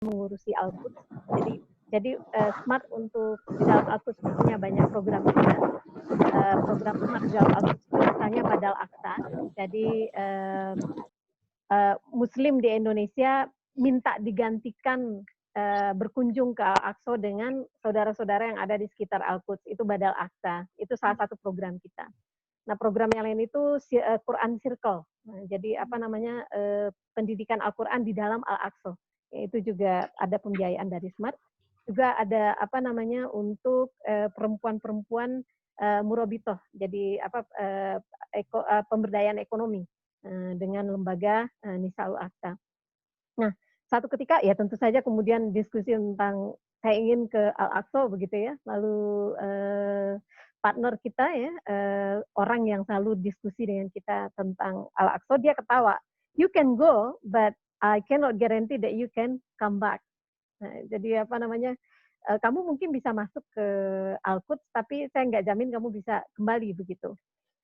mengurusi Al-Quds. Jadi Smart untuk di dalam Al-Quds punya banyak program juga. Program Smart di dalam Al-Quds itu misalnya Badal Aqsa. Jadi Muslim di Indonesia minta digantikan berkunjung ke Al-Aqsa dengan saudara-saudara yang ada di sekitar Al-Quds. Itu Badal Aqsa. Itu salah satu program kita. Nah, program yang lain itu Quran Circle. Nah, jadi apa namanya pendidikan Al-Quran di dalam Al-Aqsa. Itu juga ada pembiayaan dari Smart. Juga ada apa namanya untuk perempuan-perempuan murabitoh. Jadi apa pemberdayaan ekonomi dengan lembaga Nisaul Aqsa. Nah, satu ketika ya tentu saja kemudian diskusi tentang saya ingin ke Al-Aqsa begitu ya. Lalu partner kita ya, orang yang selalu diskusi dengan kita tentang Al-Aqsa, dia ketawa. You can go, but I cannot guarantee that you can come back. Nah, jadi apa namanya, kamu mungkin bisa masuk ke Al-Quds, tapi saya nggak jamin kamu bisa kembali begitu.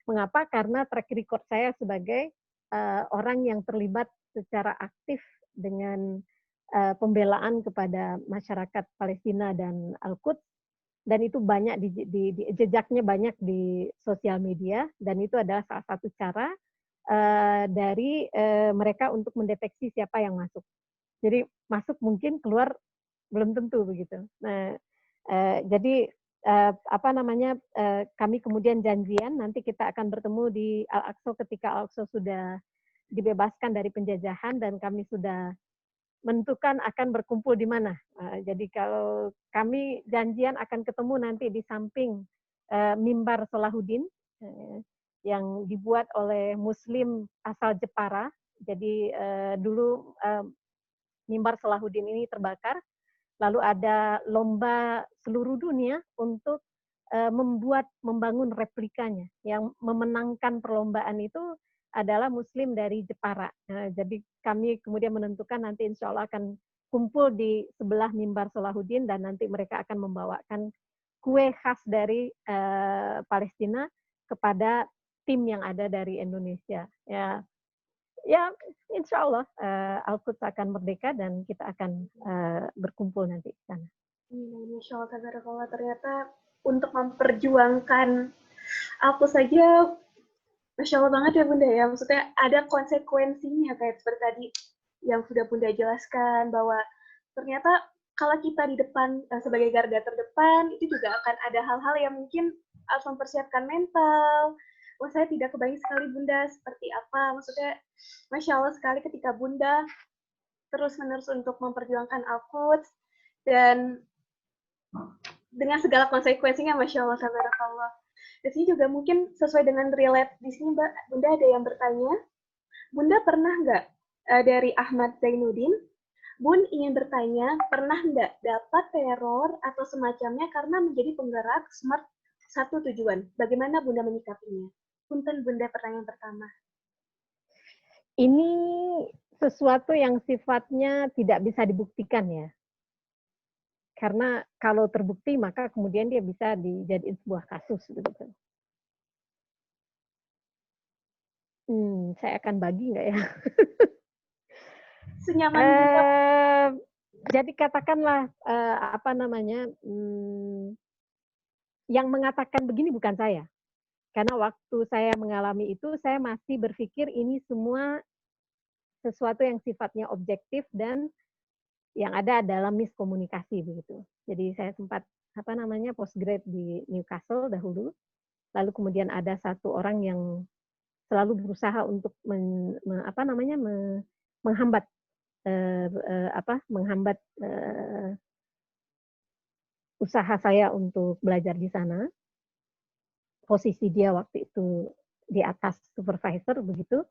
Mengapa? Karena track record saya sebagai orang yang terlibat secara aktif dengan pembelaan kepada masyarakat Palestina dan Al-Quds, dan itu banyak jejaknya banyak di sosial media, dan itu adalah salah satu cara dari mereka untuk mendeteksi siapa yang masuk. Jadi masuk mungkin, keluar belum tentu begitu. Nah, jadi apa namanya kami kemudian janjian nanti kita akan bertemu di Al-Aqsa ketika Al-Aqsa sudah dibebaskan dari penjajahan dan kami sudah menentukan akan berkumpul di mana. Jadi kalau kami janjian akan ketemu nanti di samping mimbar Salahuddin yang dibuat oleh Muslim asal Jepara. Jadi dulu mimbar Salahuddin ini terbakar, lalu ada lomba seluruh dunia untuk membangun replikanya. Yang memenangkan perlombaan itu adalah Muslim dari Jepara. Nah, jadi kami kemudian menentukan nanti insya Allah akan kumpul di sebelah mimbar Salahuddin dan nanti mereka akan membawakan kue khas dari Palestina kepada tim yang ada dari Indonesia. Ya, insya Allah Al-Quds akan merdeka dan kita akan berkumpul nanti di sana. Masya Allah, tabarakallah. Ternyata untuk memperjuangkan aku saja, Masya Allah banget ya Bunda ya. Maksudnya ada konsekuensinya kayak seperti tadi yang sudah Bunda jelaskan, bahwa ternyata kalau kita di depan sebagai garda terdepan, itu juga akan ada hal-hal yang mungkin harus mempersiapkan mental. Wah, saya tidak kebayang sekali Bunda seperti apa. Maksudnya Masya Allah sekali ketika Bunda terus-menerus untuk memperjuangkan Al-Quds, dan dengan segala konsekuensinya, Masya Allah, tabarakallah. Di sini juga mungkin sesuai dengan relate di sini, Bunda ada yang bertanya, Bunda pernah nggak dari Ahmad Zainuddin, Bun ingin bertanya, pernah nggak dapat teror atau semacamnya karena menjadi penggerak Smart satu tujuan? Bagaimana Bunda menyikapinya? Punten Bunda, pertanyaan pertama. Ini sesuatu yang sifatnya tidak bisa dibuktikan ya. Karena kalau terbukti maka kemudian dia bisa dijadiin sebuah kasus begitu. Saya akan bagi nggak ya? Senyaman jadi katakanlah apa namanya, yang mengatakan begini bukan saya. Karena waktu saya mengalami itu, saya masih berpikir ini semua sesuatu yang sifatnya objektif dan yang ada adalah miskomunikasi begitu. Jadi saya sempat apa namanya postgrad di Newcastle dahulu, lalu kemudian ada satu orang yang selalu berusaha untuk menghambat usaha saya untuk belajar di sana. Posisi dia waktu itu di atas supervisor begitu.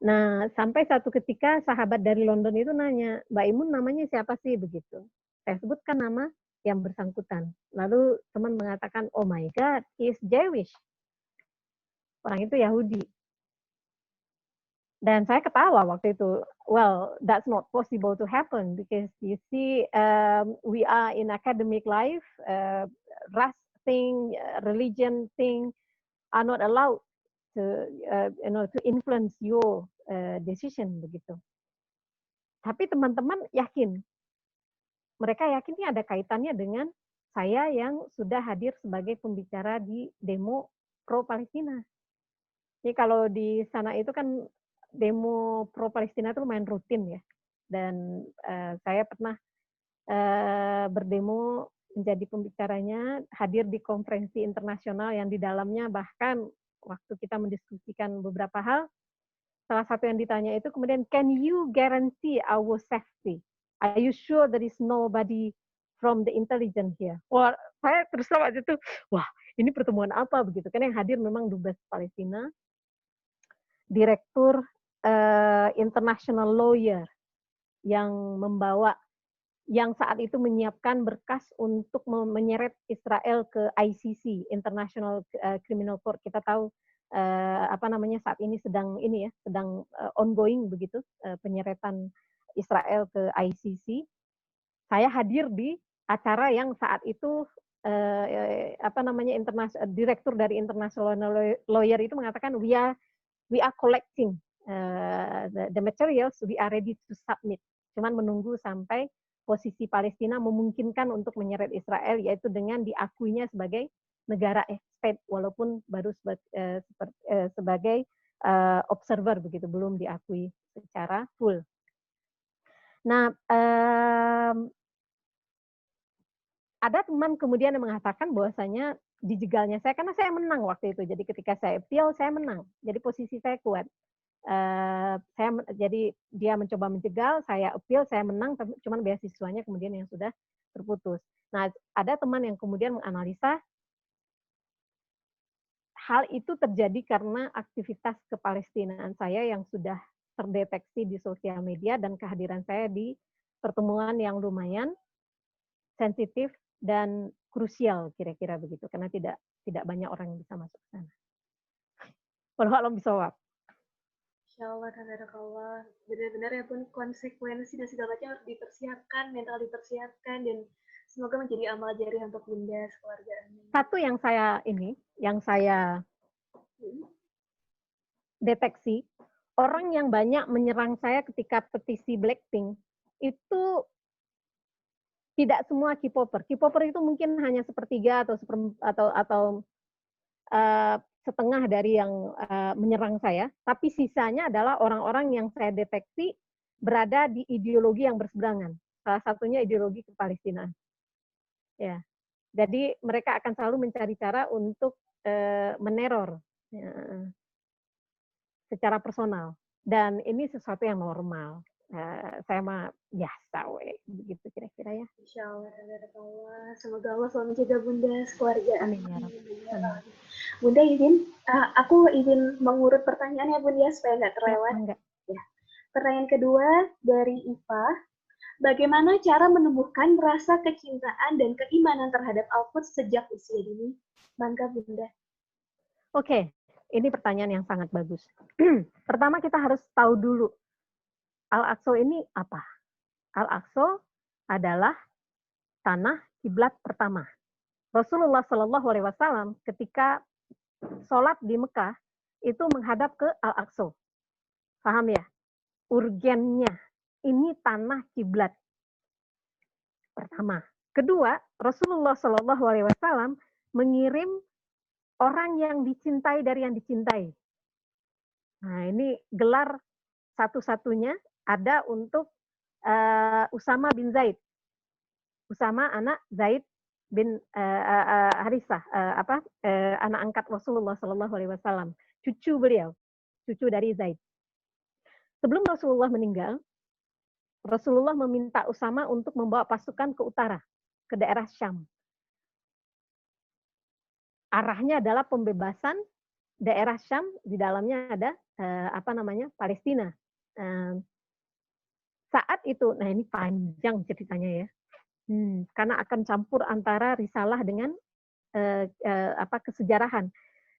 Nah, sampai satu ketika sahabat dari London itu nanya, Mbak Imun namanya siapa sih begitu. Saya sebutkan nama yang bersangkutan. Lalu teman mengatakan, oh my God, he is Jewish. Orang itu Yahudi. Dan saya ketawa waktu itu. Well, that's not possible to happen because you see, we are in academic life, race thing, religion thing are not allowed to to influence your decision begitu. Tapi teman-teman yakin mereka yakin ini ada kaitannya dengan saya yang sudah hadir sebagai pembicara di demo pro Palestina. Jadi kalau di sana itu kan demo pro Palestina itu lumayan rutin ya. Dan saya pernah berdemo menjadi pembicaranya, hadir di konferensi internasional yang di dalamnya bahkan waktu kita mendiskusikan beberapa hal, salah satu yang ditanya itu kemudian, can you guarantee our safety? Are you sure there is nobody from the intelligence here? Wah, saya terus waktu itu, wah ini pertemuan apa begitu? Karena yang hadir memang Dubes Palestina, Direktur International Lawyer yang membawa, yang saat itu menyiapkan berkas untuk menyeret Israel ke ICC, International Criminal Court. Kita tahu saat ini sedang ongoing begitu penyeretan Israel ke ICC. Saya hadir di acara yang saat itu direktur dari International Lawyer itu mengatakan we are collecting the materials, we are ready to submit. Cuman menunggu sampai posisi Palestina memungkinkan untuk menyeret Israel, yaitu dengan diakuinya sebagai negara state, walaupun baru sebagai observer begitu, belum diakui secara full. Nah, ada teman kemudian yang mengatakan bahwasanya dijegalnya saya, karena saya menang waktu itu, jadi ketika saya appeal, saya menang, jadi posisi saya kuat. Jadi dia mencoba menjegal, saya appeal, saya menang, cuman beasiswanya kemudian yang sudah terputus. Nah, ada teman yang kemudian menganalisa hal itu terjadi karena aktivitas kepalestinaan saya yang sudah terdeteksi di sosial media dan kehadiran saya di pertemuan yang lumayan sensitif dan krusial kira-kira begitu, karena tidak banyak orang yang bisa masuk ke sana. Wallahu a'lam bishawab. Insyaallah, tabarakallah. Benar-benar ya pun konsekuensi dan segala macam harus dipersiapkan, mental dipersiapkan, dan semoga menjadi amal jariah untuk Bunda sekeluarga. Satu yang saya deteksi, orang yang banyak menyerang saya ketika petisi Blackpink itu tidak semua K-popper. K-popper itu mungkin hanya sepertiga atau setengah dari yang menyerang saya, tapi sisanya adalah orang-orang yang saya deteksi berada di ideologi yang berseberangan. Salah satunya ideologi kepalestinaan. Ya, jadi mereka akan selalu mencari cara untuk meneror ya, secara personal. Dan ini sesuatu yang normal. Saya mah biasa, begitu kira-kira ya. Insyaallah, semoga Allah selalu menjaga Bunda sekeluarga. Amin ya Rabb. Bunda izin, aku izin mengurut pertanyaannya Bunda supaya nggak terlewat. Ya. Pertanyaan kedua dari Iva, bagaimana cara menumbuhkan rasa kecintaan dan keimanan terhadap Al-Quds sejak usia dini? Mangga Bunda. Oke, ini pertanyaan yang sangat bagus. Pertama kita harus tahu dulu Al-Aqsa ini apa? Al-Aqsa adalah tanah kiblat pertama. Rasulullah Shallallahu Alaihi Wasallam ketika sholat di Mekah itu menghadap ke Al-Aqsa. Paham ya? Urgennya ini tanah kiblat pertama. Kedua, Rasulullah Shallallahu Alaihi Wasallam mengirim orang yang dicintai dari yang dicintai. Nah, ini gelar satu-satunya ada untuk Usama bin Zaid. Usama anak Zaid bin Harisah, anak angkat Rasulullah Shallallahu Alaihi Wasallam, cucu beliau, cucu dari Zaid. Sebelum Rasulullah meninggal, Rasulullah meminta Usama untuk membawa pasukan ke utara, ke daerah Syam. Arahnya adalah pembebasan daerah Syam, di dalamnya ada Palestina. Saat itu, nah ini panjang ceritanya ya, karena akan campur antara risalah dengan kesejarahan.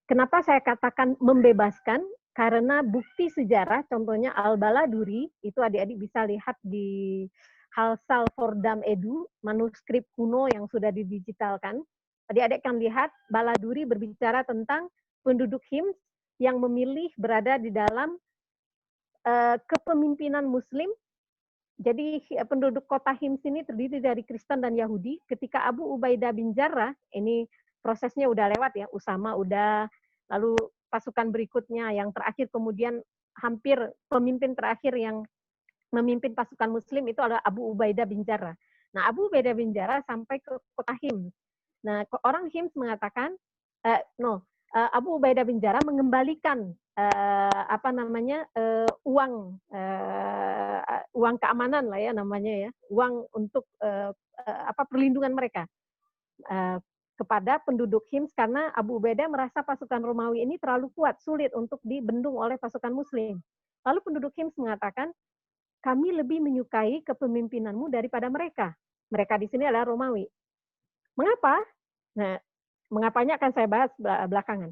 Kenapa saya katakan membebaskan? Karena bukti sejarah, contohnya Al-Baladuri, itu adik-adik bisa lihat di Halsal Fordam Edu, manuskrip kuno yang sudah didigitalkan. Adik-adik kan lihat, Baladuri berbicara tentang penduduk Hims yang memilih berada di dalam kepemimpinan Muslim Jadi penduduk kota Hims ini terdiri dari Kristen dan Yahudi. Ketika Abu Ubaidah bin Jarrah, ini prosesnya udah lewat ya, Usama udah, lalu pasukan berikutnya yang terakhir kemudian hampir pemimpin terakhir yang memimpin pasukan Muslim itu adalah Abu Ubaidah bin Jarrah. Nah, Abu Ubaidah bin Jarrah sampai ke kota Hims. Nah, orang Hims mengatakan, Abu Ubaidah bin Jarrah mengembalikan uang keamanan lah ya namanya ya, uang untuk perlindungan mereka kepada penduduk Hims karena Abu Ubaidah merasa pasukan Romawi ini terlalu kuat, sulit untuk dibendung oleh pasukan Muslim. Lalu penduduk Hims mengatakan, kami lebih menyukai kepemimpinanmu daripada mereka. Mereka di sini adalah Romawi. Mengapa? Nah, mengapanya akan saya bahas belakangan.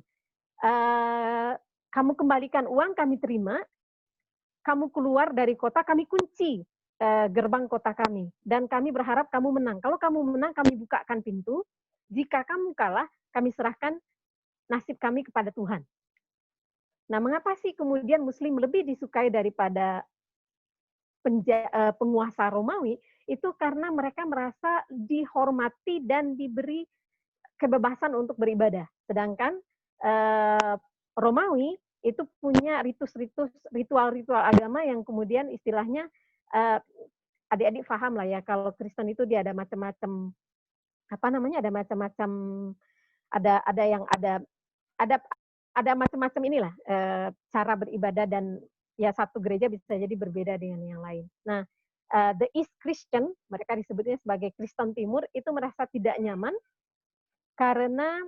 Kamu kembalikan uang, kami terima. Kamu keluar dari kota, kami kunci gerbang kota kami. Dan kami berharap kamu menang. Kalau kamu menang, kami bukakan pintu. Jika kamu kalah, kami serahkan nasib kami kepada Tuhan. Nah, mengapa sih kemudian Muslim lebih disukai daripada penguasa Romawi? Itu karena mereka merasa dihormati dan diberi kebebasan untuk beribadah. Sedangkan Romawi itu punya ritus-ritus, ritual-ritual agama yang kemudian istilahnya adik-adik paham lah ya, kalau Kristen itu dia ada macam-macam ada macam-macam, ada macam-macam inilah cara beribadah, dan ya satu gereja bisa jadi berbeda dengan yang lain. Nah, the East Christian, mereka disebutnya sebagai Kristen Timur, itu merasa tidak nyaman karena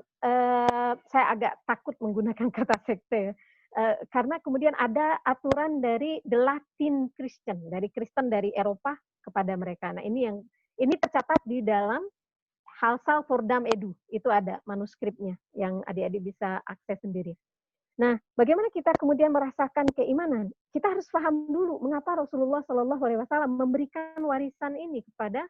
saya agak takut menggunakan kata sekte, karena kemudian ada aturan dari the Latin Christian, dari Kristen dari Eropa kepada mereka. Nah, ini tercatat di dalam Halsal Fordam Edu, itu ada manuskripnya yang adik-adik bisa akses sendiri. Nah, bagaimana kita kemudian merasakan keimanan? Kita harus paham dulu mengapa Rasulullah Shallallahu Alaihi Wasallam memberikan warisan ini kepada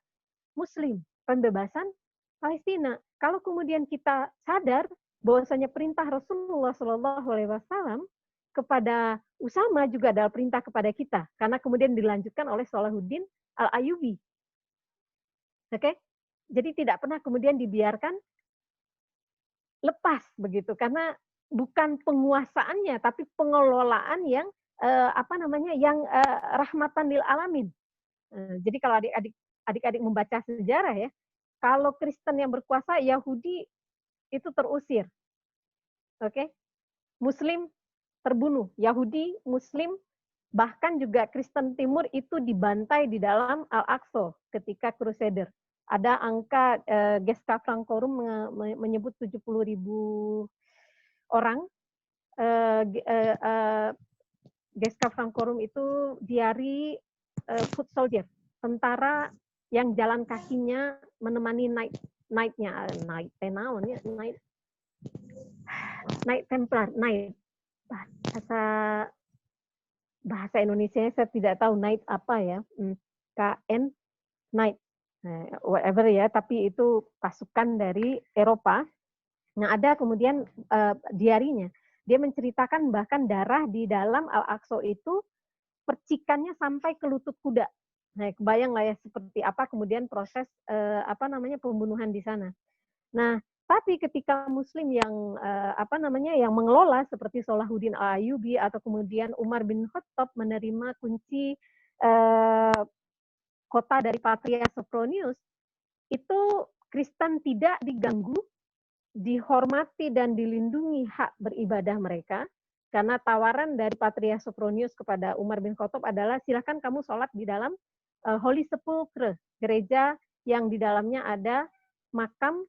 Muslim, pembebasan Palestina. Kalau kemudian kita sadar bahwasanya perintah Rasulullah Shallallahu Alaihi Wasallam kepada Usama juga adalah perintah kepada kita, karena kemudian dilanjutkan oleh Salahuddin Al-Ayyubi. Oke? Jadi tidak pernah kemudian dibiarkan lepas begitu, karena bukan penguasaannya, tapi pengelolaan yang rahmatan lil alamin. Jadi kalau adik-adik membaca sejarah ya, kalau Kristen yang berkuasa, Yahudi itu terusir. Oke? Muslim terbunuh, Yahudi, Muslim, bahkan juga Kristen Timur itu dibantai di dalam Al-Aqsa ketika Crusader. Ada angka Gesta Francorum menyebut 70.000 orang. Gesta Francorum itu diari foot soldier, tentara yang jalan kakinya menemani night Templar, bahasa Indonesia saya tidak tahu night apa ya, KN night, whatever ya, tapi itu pasukan dari Eropa. Nah, ada kemudian diarinya, dia menceritakan bahkan darah di dalam Al-Aqsa itu percikannya sampai ke lutut kuda. Nah, kebayang lah ya seperti apa kemudian proses pembunuhan di sana. Nah, tapi ketika Muslim yang yang mengelola seperti Salahuddin Al-Ayyubi atau kemudian Umar bin Khattab menerima kunci kota dari Patria Sophronius, itu Kristen tidak diganggu, dihormati dan dilindungi hak beribadah mereka, karena tawaran dari Patria Sophronius kepada Umar bin Khattab adalah silakan kamu sholat di dalam Holy Sepulchre, gereja yang di dalamnya ada makam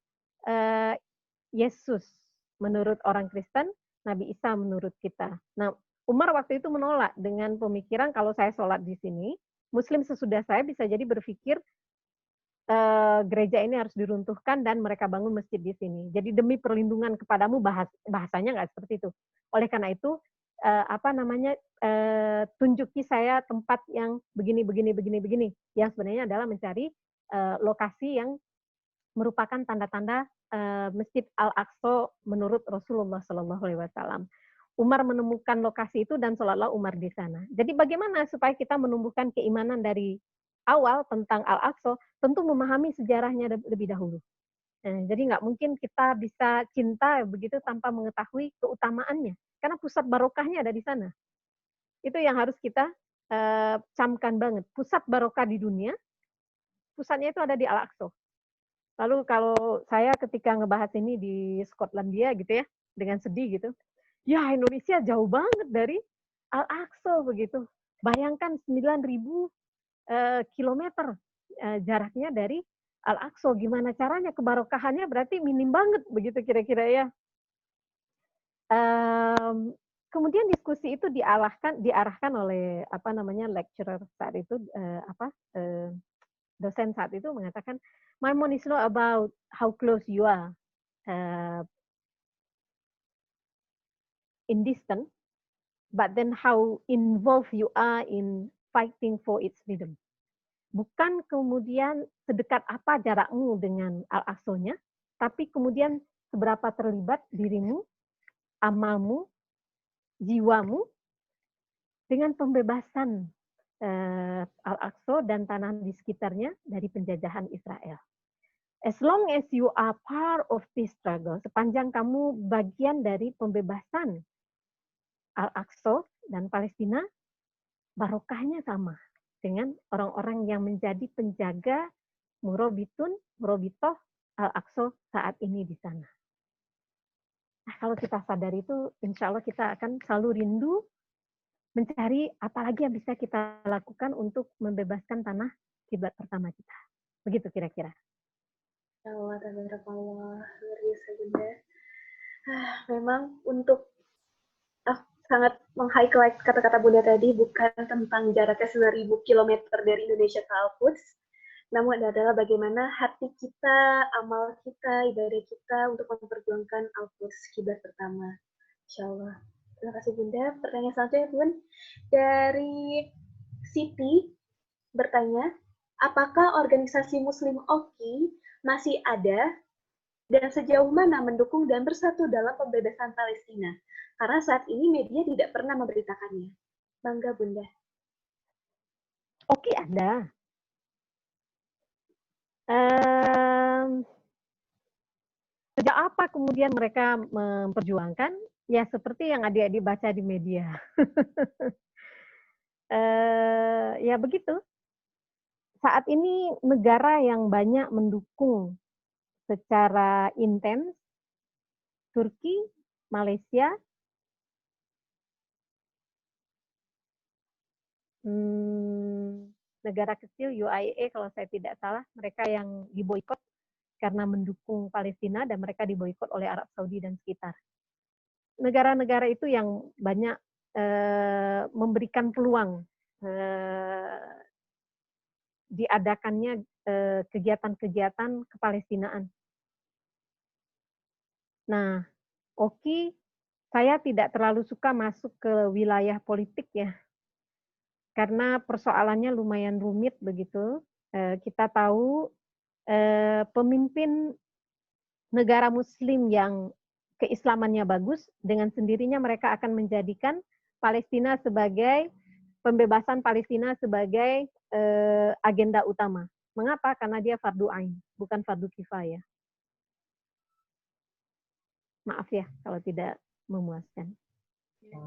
Yesus menurut orang Kristen, Nabi Isa menurut kita. Nah, Umar waktu itu menolak dengan pemikiran kalau saya sholat di sini, Muslim sesudah saya bisa jadi berpikir gereja ini harus diruntuhkan dan mereka bangun masjid di sini. Jadi demi perlindungan kepadamu, bahasanya nggak seperti itu. Oleh karena itu tunjuki saya tempat yang begini, yang sebenarnya adalah mencari lokasi yang merupakan tanda-tanda Masjid Al-Aqsa menurut Rasulullah Shallallahu Alaihi Wasallam. Umar menemukan lokasi itu dan sholatlah Umar di sana. Jadi bagaimana supaya kita menumbuhkan keimanan dari awal tentang Al-Aqsa, tentu memahami sejarahnya lebih dahulu. Jadi nggak mungkin kita bisa cinta begitu tanpa mengetahui keutamaannya, karena pusat barokahnya ada di sana. Itu yang harus kita camkan banget. Pusat barokah di dunia, pusatnya itu ada di Al-Aqsa. Lalu kalau saya ketika ngebahas ini di Skotlandia gitu ya, dengan sedih gitu, ya Indonesia jauh banget dari Al-Aqsa begitu. Bayangkan 9.000 kilometer jaraknya dari Al-Aqsa. Gimana caranya kebarokahannya berarti minim banget begitu kira-kira ya. Kemudian diskusi itu diarahkan oleh apa namanya lecturer saat itu dosen saat itu mengatakan, Maimon is not about how close you are in distance, but then how involved you are in fighting for its freedom. Bukan kemudian sedekat apa jarakmu dengan Al-Aqsa-nya, tapi kemudian seberapa terlibat dirimu, amalmu, jiwamu dengan pembebasan Al-Aqsa dan tanah di sekitarnya dari penjajahan Israel. As long as you are part of this struggle, sepanjang kamu bagian dari pembebasan Al-Aqsa dan Palestina, barokahnya sama dengan orang-orang yang menjadi penjaga Murabitoh Al-Aqsa saat ini di sana. Nah, kalau kita sadar itu, insya Allah kita akan selalu rindu mencari apa lagi yang bisa kita lakukan untuk membebaskan tanah kiblat pertama kita. Begitu kira-kira. Allah, tabarakallah, luar biasa Bunda. Memang untuk sangat meng-highlight kata-kata Bunda tadi, bukan tentang jaraknya 9.000 km dari Indonesia ke Al-Quds, namun adalah bagaimana hati kita, amal kita, ibadah kita untuk memperjuangkan Al-Quds kiblat pertama. Insya Allah. Terima kasih Bunda. Pertanyaan selanjutnya Bun, dari Siti bertanya, apakah organisasi Muslim OKI masih ada dan sejauh mana mendukung dan bersatu dalam pembebasan Palestina? Karena saat ini media tidak pernah memberitakannya. Bangga Bunda. Oke, ada. Sejak apa kemudian mereka memperjuangkan? Ya seperti yang adik-adik baca di media. Ya begitu. Saat ini negara yang banyak mendukung secara intens, Turki, Malaysia, negara kecil UAE kalau saya tidak salah, mereka yang diboikot karena mendukung Palestina dan mereka diboikot oleh Arab Saudi dan sekitar. Negara-negara itu yang banyak memberikan peluang diadakannya kegiatan-kegiatan kepalestinaan. Nah, Oki, saya tidak terlalu suka masuk ke wilayah politik ya, karena persoalannya lumayan rumit begitu. Kita tahu pemimpin negara Muslim yang keislamannya bagus, dengan sendirinya mereka akan menjadikan Palestina sebagai pembebasan Palestina sebagai agenda utama. Mengapa? Karena dia fardu ain, bukan fardu kifayah. Maaf ya kalau tidak memuaskan. Ya,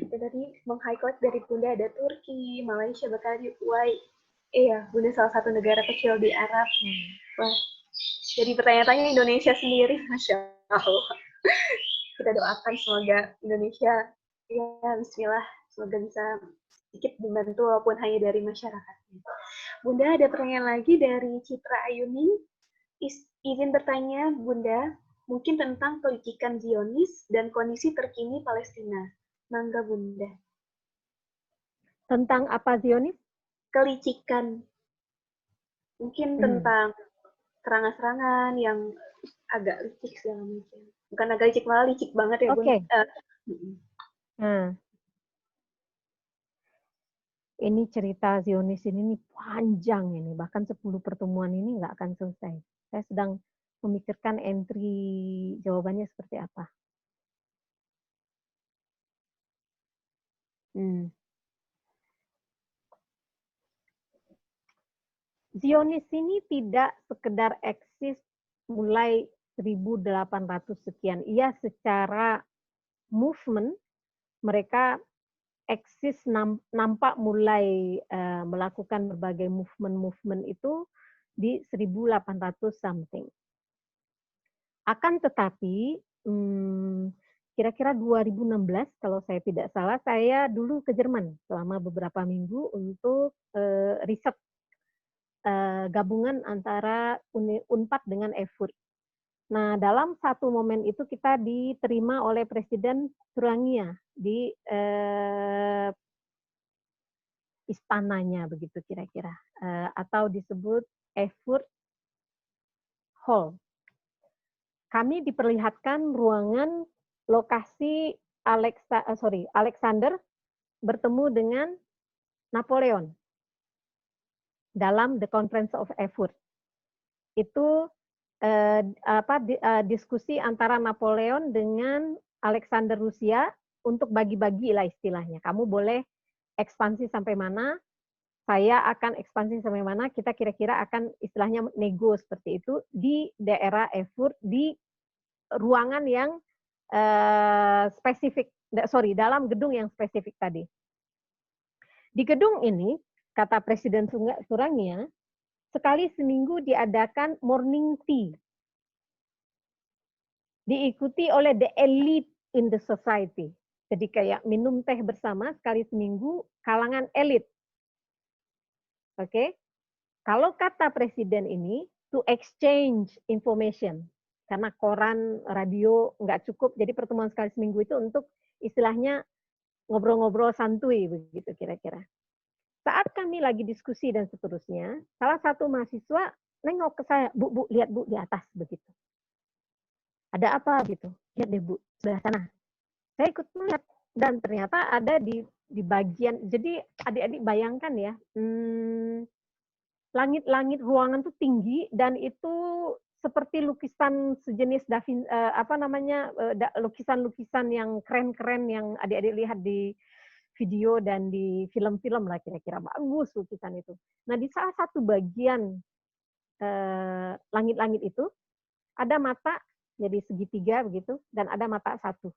tadi meng-highlight dari Bunda ada Turki, Malaysia, bahkan di UAE. Iya, Bunda salah satu negara kecil di Arab. Wah, jadi pertanyaan Indonesia sendiri, Masya Allah. Kita doakan semoga Indonesia, ya bismillah, semoga bisa sedikit membantu walaupun hanya dari masyarakatnya. Bunda ada pertanyaan lagi dari Citra Ayuni. Izin bertanya Bunda, mungkin tentang kelicikan Zionis dan kondisi terkini Palestina. Mangga Bunda. Tentang apa Zionis? Kelicikan. Mungkin tentang serangan-serangan yang agak licik segala macam. Bukan agak licik, malah licik banget ya, Bun. Oke. Ini cerita Zionis ini panjang ini, bahkan 10 pertemuan ini nggak akan selesai. Saya sedang memikirkan entry jawabannya seperti apa. Zionis ini tidak sekedar eksis mulai 1800 sekian. Ia secara movement, mereka eksis nampak mulai melakukan berbagai movement-movement itu di 1800 something. Akan tetapi, kira-kira 2016 kalau saya tidak salah, saya dulu ke Jerman selama beberapa minggu untuk riset gabungan antara Unpad dengan Erfurt. Nah, dalam satu momen itu kita diterima oleh Presiden Turangia di istananya begitu kira-kira, atau disebut Erfurt Hall. Kami diperlihatkan ruangan lokasi Alexander bertemu dengan Napoleon dalam The Conference of Erfurt. Itu diskusi antara Napoleon dengan Alexander Rusia untuk bagi-bagi lah istilahnya. Kamu boleh ekspansi sampai mana, saya akan ekspansi sampai mana, kita kira-kira akan istilahnya nego seperti itu di daerah Erfurt, di ruangan yang spesifik, dalam gedung yang spesifik tadi. Di gedung ini, kata Presiden Turangia, sekali seminggu diadakan morning tea. Diikuti oleh the elite in the society. Jadi kayak minum teh bersama sekali seminggu, kalangan elit. Oke? Kalau kata Presiden ini, to exchange information. Karena koran, radio nggak cukup, jadi pertemuan sekali seminggu itu untuk istilahnya ngobrol-ngobrol santuy, begitu kira-kira. Saat kami lagi diskusi dan seterusnya, salah satu mahasiswa nengok ke saya, Bu, lihat Bu, di atas, begitu. Ada apa gitu? Lihat deh Bu, sebelah sana. Saya ikut melihat, dan ternyata ada di bagian, jadi adik-adik bayangkan ya, langit-langit ruangan tuh tinggi, dan itu seperti lukisan sejenis lukisan-lukisan yang keren-keren yang adik-adik lihat di video dan di film-film lah kira-kira, bagus lukisan itu. Nah, di salah satu bagian langit-langit itu ada mata jadi segitiga begitu, dan ada mata satu.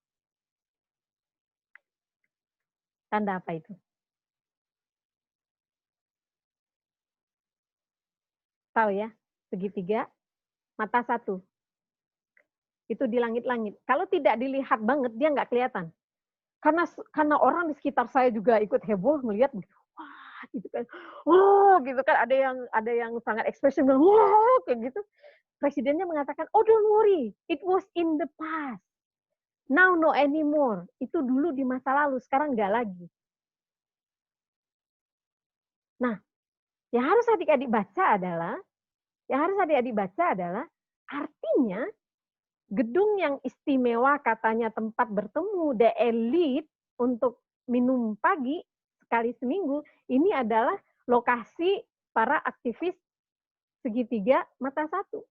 Tanda apa itu? Tahu ya, segitiga, mata satu. Itu di langit-langit. Kalau tidak dilihat banget, dia nggak kelihatan. Karena orang di sekitar saya juga ikut heboh melihat, wah gitu kan, gitu kan, ada yang sangat ekspresif, wah kayak gitu. Presidennya mengatakan, oh don't worry, it was in the past. Now no anymore. Itu dulu di masa lalu, sekarang nggak lagi. Nah, yang harus adik-adik baca adalah, artinya gedung yang istimewa katanya tempat bertemu the elite untuk minum pagi sekali seminggu, ini adalah lokasi para aktivis segitiga mata satu.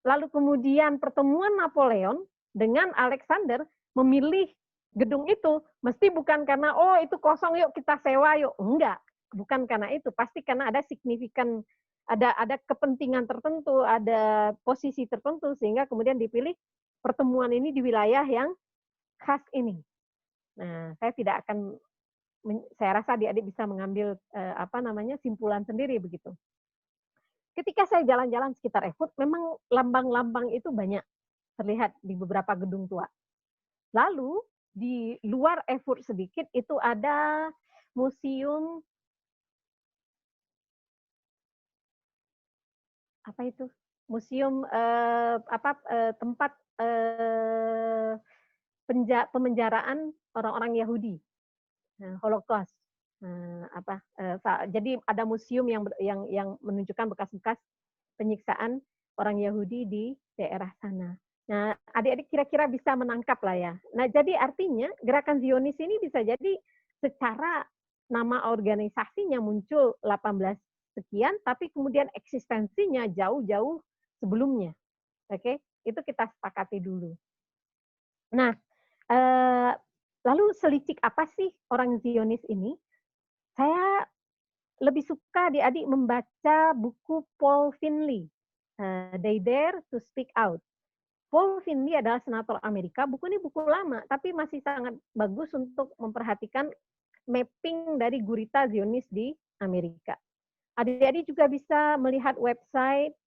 Lalu kemudian pertemuan Napoleon dengan Alexander memilih gedung itu, mesti bukan karena, oh itu kosong yuk kita sewa yuk. Enggak, bukan karena itu. Pasti karena ada signifikan, ada kepentingan tertentu, ada posisi tertentu, sehingga kemudian dipilih pertemuan ini di wilayah yang khas ini. Nah, saya rasa adik-adik bisa mengambil simpulan sendiri begitu. Ketika saya jalan-jalan sekitar Erfurt, memang lambang-lambang itu banyak terlihat di beberapa gedung tua. Lalu di luar Erfurt sedikit itu ada museum tempat pemenjaraan orang-orang Yahudi, Holocaust. Jadi ada museum yang menunjukkan bekas-bekas penyiksaan orang Yahudi di daerah sana. Nah, adik-adik kira-kira bisa menangkap lah ya. Nah, jadi artinya gerakan Zionis ini bisa jadi secara nama organisasinya muncul 18 sekian, tapi kemudian eksistensinya jauh-jauh sebelumnya. Oke, itu kita sepakati dulu. Nah, lalu selicik apa sih orang Zionis ini? Saya lebih suka adik-adik membaca buku Paul Finley, They Dare to Speak Out. Paul Finley adalah senator Amerika. Buku ini buku lama, tapi masih sangat bagus untuk memperhatikan mapping dari gurita Zionis di Amerika. Adik-adik juga bisa melihat website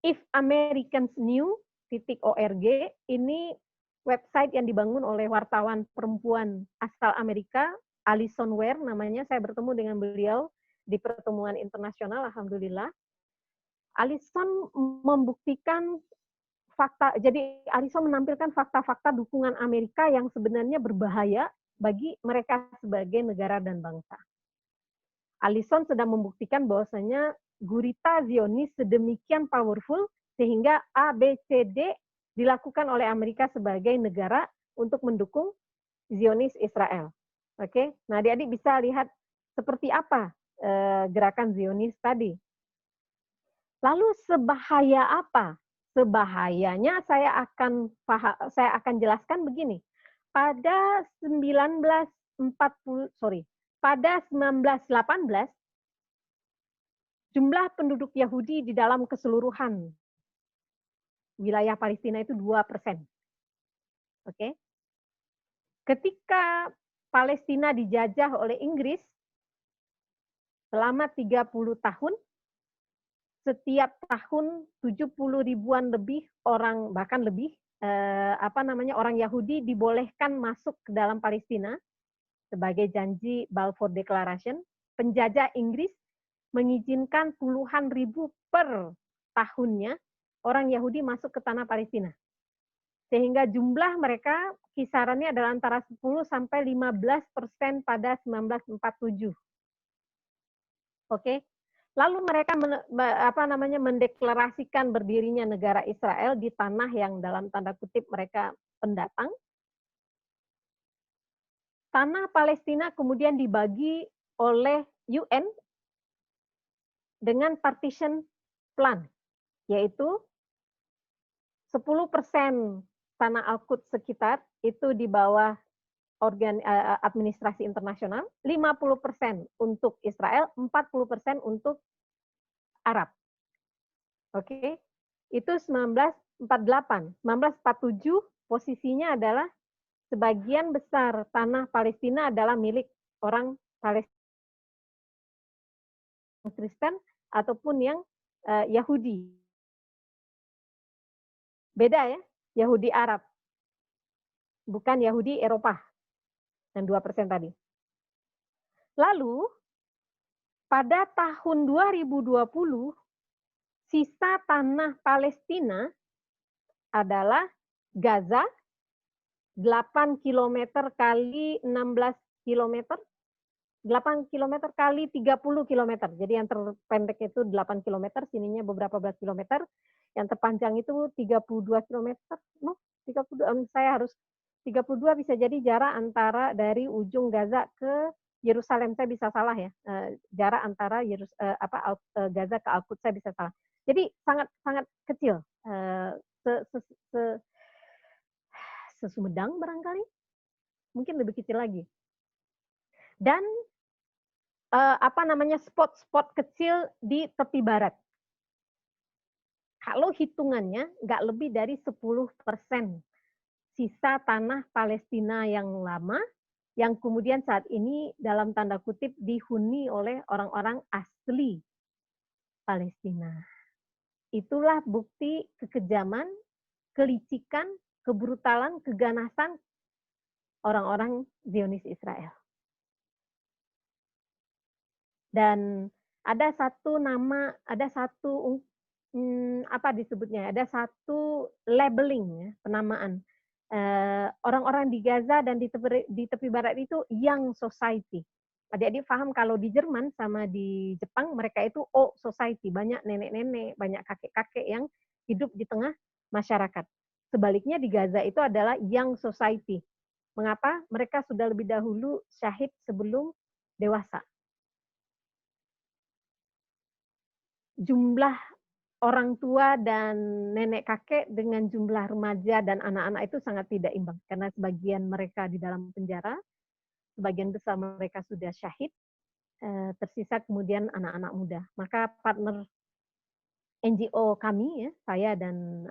ifamericans.new.org. Ini website yang dibangun oleh wartawan perempuan asal Amerika, Alison Ware namanya. Saya bertemu dengan beliau di pertemuan internasional, alhamdulillah. Alison membuktikan fakta, jadi Alison menampilkan fakta-fakta dukungan Amerika yang sebenarnya berbahaya bagi mereka sebagai negara dan bangsa. Alison sedang membuktikan bahwasanya gurita Zionis sedemikian powerful sehingga ABCD dilakukan oleh Amerika sebagai negara untuk mendukung Zionis Israel. Oke, nah adik-adik bisa lihat seperti apa gerakan Zionis tadi. Lalu sebahaya apa? Sebahayanya saya akan jelaskan begini. Pada 1918 jumlah penduduk Yahudi di dalam keseluruhan wilayah Palestina itu 2%. Oke. Ketika Palestina dijajah oleh Inggris selama 30 tahun, setiap tahun 70 ribuan lebih orang, bahkan lebih, orang Yahudi dibolehkan masuk ke dalam Palestina sebagai janji Balfour Declaration. Penjajah Inggris mengizinkan puluhan ribu per tahunnya orang Yahudi masuk ke tanah Palestina. Sehingga jumlah mereka kisarannya adalah antara 10 sampai 15% pada 1947. Oke. Lalu mereka mendeklarasikan berdirinya negara Israel di tanah yang dalam tanda kutip mereka pendatang. Tanah Palestina kemudian dibagi oleh UN dengan partition plan, yaitu 10% tanah Al-Quds sekitar itu di bawah administrasi internasional, 50% untuk Israel, 40% untuk Arab. Oke, itu 1948. 1947 posisinya adalah sebagian besar tanah Palestina adalah milik orang Palestina Kristen ataupun yang Yahudi. Beda ya, Yahudi Arab. Bukan Yahudi Eropa. Yang 2% tadi. Lalu, pada tahun 2020, sisa tanah Palestina adalah Gaza, 8 km kali 16 km, 8 km kali 30 km. Jadi yang terpendek itu 8 km, sininya beberapa belas kilometer. Yang terpanjang itu 32 km. No, 32, saya harus 32 bisa jadi jarak antara dari ujung Gaza ke Yerusalem. Saya bisa salah ya. Jarak antara Gaza ke Al-Quds saya bisa salah. Jadi sangat sangat kecil. Sesumedang barangkali. Mungkin lebih kecil lagi. Dan spot-spot kecil di tepi barat. Kalau hitungannya nggak lebih dari 10% sisa tanah Palestina yang lama, yang kemudian saat ini dalam tanda kutip dihuni oleh orang-orang asli Palestina. Itulah bukti kekejaman, kelicikan, kebrutalan, keganasan orang-orang Zionis Israel. Dan ada satu nama, ada satu ada satu labeling ya, penamaan orang-orang di Gaza dan di tepi barat itu young society. Adik-adik paham kalau di Jerman sama di Jepang mereka itu old society, banyak nenek-nenek, banyak kakek-kakek yang hidup di tengah masyarakat. Sebaliknya di Gaza itu adalah young society. Mengapa? Mereka sudah lebih dahulu syahid sebelum dewasa. Jumlah orang tua dan nenek kakek dengan jumlah remaja dan anak-anak itu sangat tidak imbang. Karena sebagian mereka di dalam penjara, sebagian besar mereka sudah syahid, tersisa kemudian anak-anak muda. Maka partner NGO kami ya, saya dan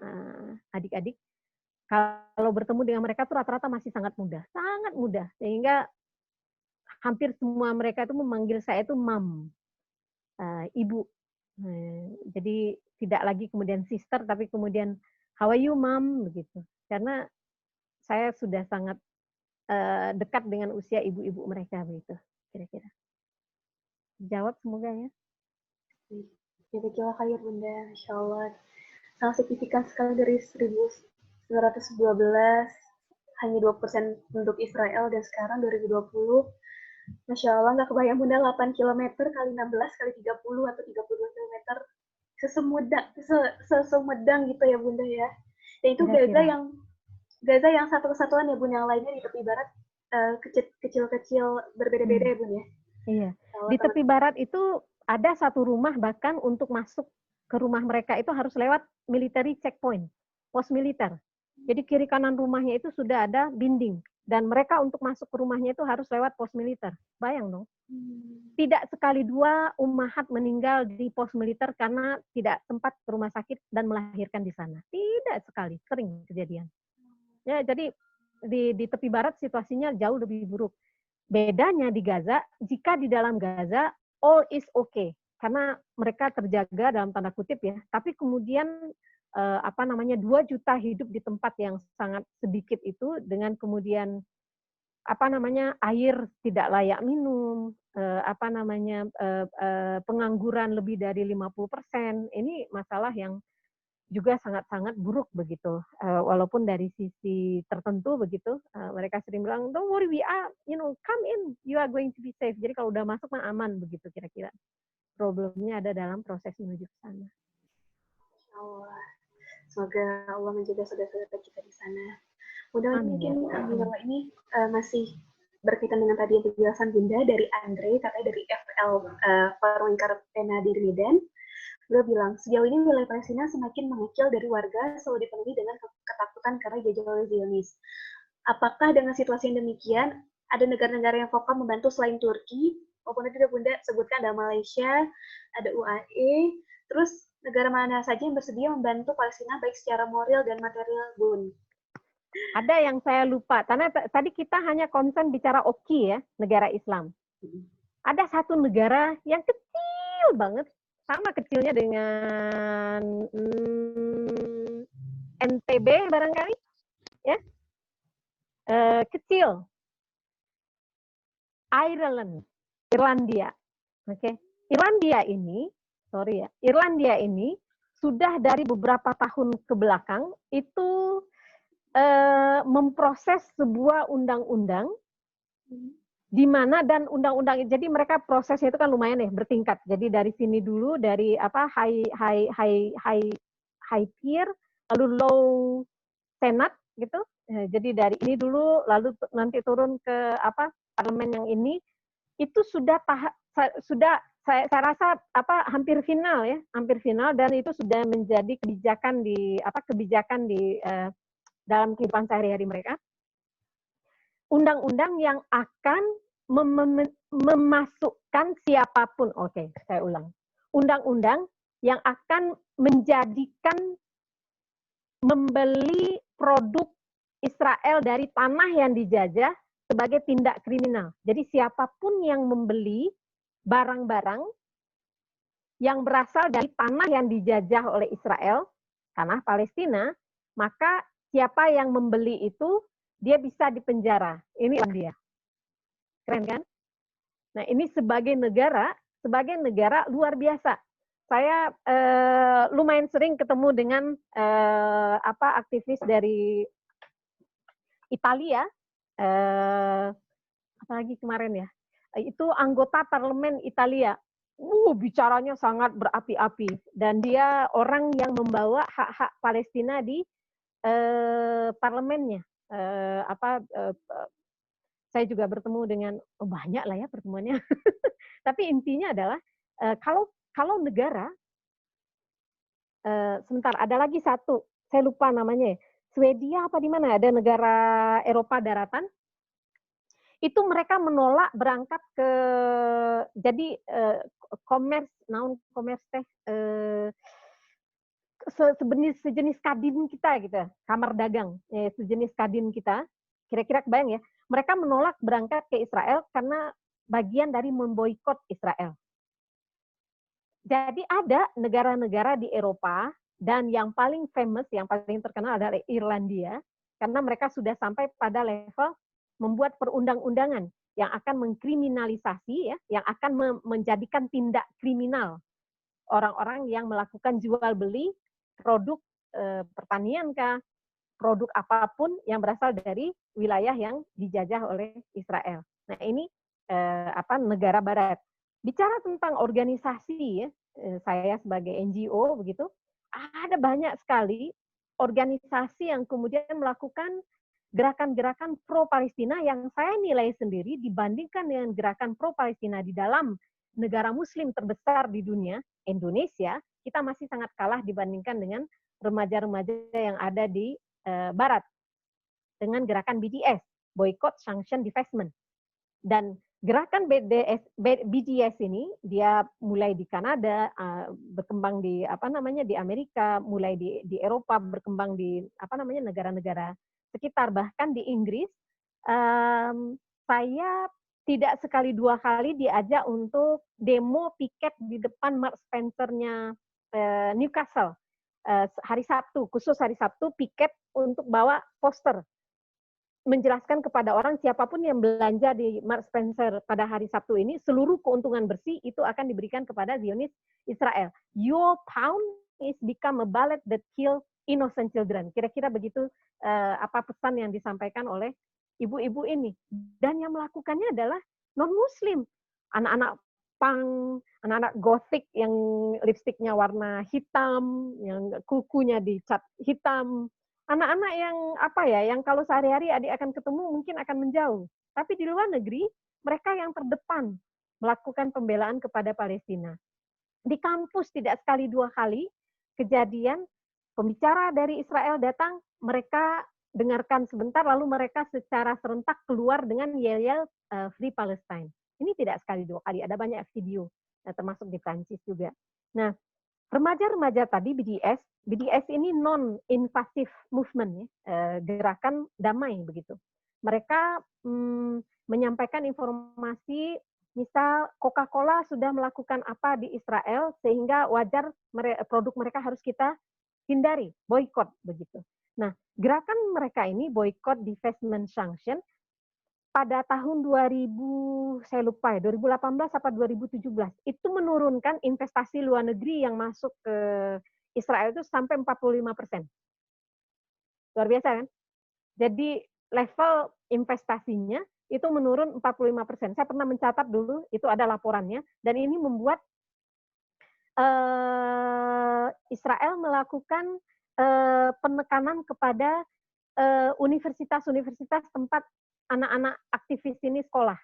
adik-adik, kalau bertemu dengan mereka tuh rata-rata masih sangat muda, sehingga hampir semua mereka itu memanggil saya itu mom, ibu. Jadi tidak lagi kemudian sister, tapi kemudian how are you mom begitu. Karena saya sudah sangat dekat dengan usia ibu-ibu mereka begitu, kira-kira. Jawab semoga ya. Jazakallah khair Bunda, Masya Allah. Sangat signifikan sekali dari 1912, hanya 2% penduduk Israel, dan sekarang 2020, Masya Allah, nggak kebayang Bunda, 8 km kali 16 kali 30 atau 32 km, sesumedang gitu ya Bunda ya. Dan itu Gaza yang satu kesatuan ya Bun, yang lainnya di tepi barat kecil-kecil berbeda-beda ya Bun ya. Iya. Di tepi barat itu ada satu rumah bahkan untuk masuk ke rumah mereka itu harus lewat military checkpoint, pos militer. Jadi kiri kanan rumahnya itu sudah ada dinding dan mereka untuk masuk ke rumahnya itu harus lewat pos militer. Bayang dong. Tidak sekali dua ummahat meninggal di pos militer karena tidak sempat ke rumah sakit dan melahirkan di sana. Tidak sekali, sering kejadian. Ya, jadi di tepi barat situasinya jauh lebih buruk. Bedanya di Gaza, jika di dalam Gaza all is okay karena mereka terjaga dalam tanda kutip ya, tapi kemudian 2 juta hidup di tempat yang sangat sedikit itu dengan kemudian air tidak layak minum, pengangguran lebih dari 50%. Ini masalah yang juga sangat-sangat buruk begitu. Walaupun dari sisi tertentu begitu, mereka sering bilang, don't worry, we are, come in, you are going to be safe. Jadi kalau udah masuk mah aman begitu kira-kira. Problemnya ada dalam proses menuju ke sana. Allah. Semoga Allah menjaga saudara-saudara kita di sana. Mudah-mudahan mungkin bahwa ini masih berkaitan dengan tadi yang penjelasan Bunda dari Andre, katanya dari FL Forum Lingkar Pena di Medan. Dia bilang, sejauh ini wilayah Palestina semakin mengecil dari warga, selalu dipenuhi dengan ketakutan karena jajah oleh Zionis. Apakah dengan situasi yang demikian, ada negara-negara yang vokal membantu selain Turki, maupun tadi Bunda sebutkan ada Malaysia, ada UAE, terus negara mana saja yang bersedia membantu Palestina baik secara moral dan material, Bun? Ada yang saya lupa, karena tadi kita hanya konsen bicara OKI ya, negara Islam. Ada satu negara yang kecil banget, sama kecilnya dengan NTB barangkali, ya, kecil. Ireland, Irlandia, oke. Irlandia ini sudah dari beberapa tahun ke belakang itu memproses sebuah undang-undang di mana dan undang-undang, jadi mereka prosesnya itu kan lumayan ya bertingkat. Jadi dari sini dulu dari high tier, lalu low senat gitu. Jadi dari ini dulu lalu nanti turun ke parlemen yang ini itu sudah saya rasa hampir final dan itu sudah menjadi kebijakan di dalam kehidupan sehari-hari mereka. Undang-undang yang akan memasukkan siapapun, saya ulang. Undang-undang yang akan menjadikan membeli produk Israel dari tanah yang dijajah sebagai tindak kriminal. Jadi siapapun yang membeli barang-barang yang berasal dari tanah yang dijajah oleh Israel, tanah Palestina, maka siapa yang membeli itu dia bisa dipenjara. Ini dia. Keren kan? Nah, ini sebagai negara luar biasa. Saya lumayan sering ketemu dengan aktivis dari Italia, apalagi kemarin ya, itu anggota parlemen Italia. Bicaranya sangat berapi-api dan dia orang yang membawa hak-hak Palestina di parlemennya. Saya juga bertemu dengan banyak lah ya pertemuannya. Tapi intinya adalah kalau negara, sebentar ada lagi satu, saya lupa namanya, Swedia apa di mana, ada negara Eropa daratan. itu mereka menolak berangkat ke, jadi komers, naon komers teh, sejenis kadin kita gitu, kamar dagang, sejenis kadin kita, kira-kira kebayang ya, mereka menolak berangkat ke Israel karena bagian dari memboikot Israel. Jadi ada negara-negara di Eropa dan yang paling famous, yang paling terkenal adalah Irlandia, karena mereka sudah sampai pada level membuat perundang-undangan yang akan mengkriminalisasi, ya, yang akan menjadikan tindak kriminal orang-orang yang melakukan jual beli produk pertanian kah, produk apapun yang berasal dari wilayah yang dijajah oleh Israel. Nah ini negara Barat. Bicara tentang organisasi, ya, saya sebagai NGO begitu, ada banyak sekali organisasi yang kemudian melakukan gerakan-gerakan pro Palestina yang saya nilai sendiri dibandingkan dengan gerakan pro Palestina di dalam negara Muslim terbesar di dunia, Indonesia, kita masih sangat kalah dibandingkan dengan remaja-remaja yang ada di Barat dengan gerakan BDS, Boycott, Sanction, Divestment. Dan gerakan BDS ini dia mulai di Kanada, berkembang di di Amerika, mulai di Eropa, berkembang di negara-negara sekitar, bahkan di Inggris. Saya tidak sekali dua kali diajak untuk demo piket di depan Mark Spencer-nya Newcastle hari Sabtu, khusus hari Sabtu piket untuk bawa poster menjelaskan kepada orang siapapun yang belanja di Mark Spencer pada hari Sabtu ini, seluruh keuntungan bersih itu akan diberikan kepada Zionis Israel. Your pound is become a bullet that kill innocent children. Kira-kira begitu pesan yang disampaikan oleh ibu-ibu ini. Dan yang melakukannya adalah non-Muslim. Anak-anak punk, anak-anak gothic yang lipstiknya warna hitam, yang kukunya dicat hitam, anak-anak yang yang kalau sehari-hari adik akan ketemu mungkin akan menjauh. Tapi di luar negeri, mereka yang terdepan melakukan pembelaan kepada Palestina. Di kampus tidak sekali dua kali kejadian pembicara dari Israel datang, mereka dengarkan sebentar, lalu mereka secara serentak keluar dengan yel-yel Free Palestine. Ini tidak sekali dua kali, ada banyak video, termasuk di Prancis juga. Nah, remaja-remaja tadi BDS ini non-invasive movement, ya, gerakan damai begitu. Mereka menyampaikan informasi, misal Coca-Cola sudah melakukan apa di Israel sehingga wajar produk mereka harus kita hindari, boykot begitu. Nah, gerakan mereka ini boykot, divestment, sanction pada tahun 2000, saya lupa ya, 2018 atau 2017, itu menurunkan investasi luar negeri yang masuk ke Israel itu sampai 45%. Luar biasa kan? Jadi level investasinya itu menurun 45%. Saya pernah mencatat dulu, itu ada laporannya, dan ini membuat Israel melakukan penekanan kepada universitas-universitas tempat anak-anak aktivis ini sekolah.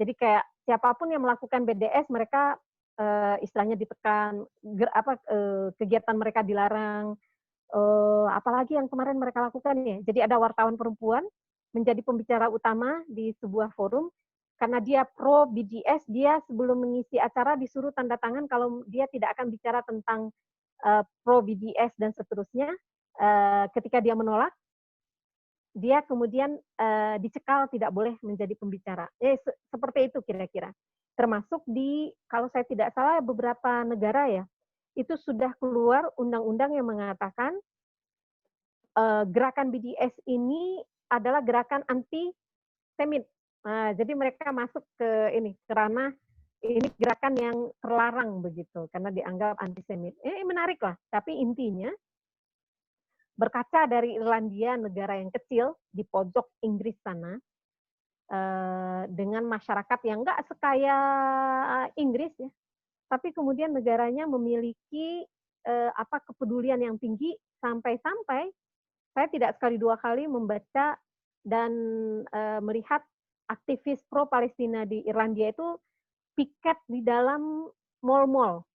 Jadi kayak siapapun yang melakukan BDS, mereka istilahnya ditekan, kegiatan mereka dilarang. Apalagi yang kemarin mereka lakukan ya. Jadi ada wartawan perempuan menjadi pembicara utama di sebuah forum, karena dia pro BDS, dia sebelum mengisi acara disuruh tanda tangan kalau dia tidak akan bicara tentang pro BDS dan seterusnya. Ketika dia menolak, dia kemudian dicekal, tidak boleh menjadi pembicara. Seperti itu kira-kira. Termasuk di, kalau saya tidak salah, beberapa negara ya, itu sudah keluar undang-undang yang mengatakan gerakan BDS ini adalah gerakan anti-Semit. Jadi mereka masuk ke ranah ini gerakan yang terlarang begitu, karena dianggap anti-Semit. Menarik lah, tapi intinya berkaca dari Irlandia, negara yang kecil di pojok Inggris sana, dengan masyarakat yang nggak sekaya Inggris ya, tapi kemudian negaranya memiliki kepedulian yang tinggi, sampai-sampai saya tidak sekali dua kali membaca dan melihat aktivis pro Palestina di Irlandia itu piket di dalam mall-mall.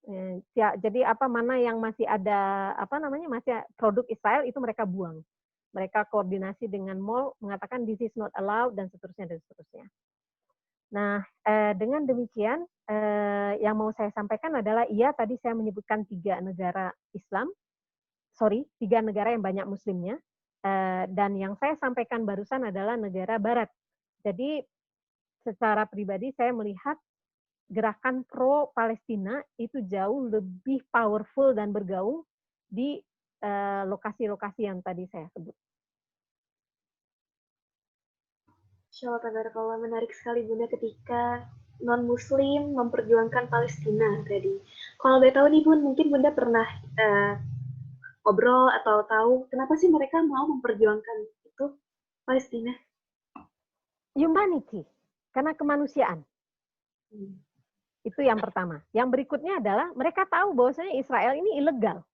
Jadi mana yang masih ada masih produk Israel itu mereka buang. Mereka koordinasi dengan mall, mengatakan this is not allowed, dan seterusnya, dan seterusnya. Nah, dengan demikian, yang mau saya sampaikan adalah, iya tadi saya menyebutkan 3 negara Islam, 3 negara yang banyak muslimnya, dan yang saya sampaikan barusan adalah negara barat. Jadi, secara pribadi saya melihat gerakan pro-Palestina itu jauh lebih powerful dan bergaung di lokasi-lokasi yang tadi saya sebut. Kalau menarik sekali Bunda ketika non-Muslim memperjuangkan Palestina tadi. Kalau boleh tahu nih Bun, mungkin Bunda pernah ngobrol atau tahu kenapa sih mereka mau memperjuangkan itu Palestina? Humanity, karena kemanusiaan. Itu yang pertama. Yang berikutnya adalah mereka tahu bahwasanya Israel ini ilegal.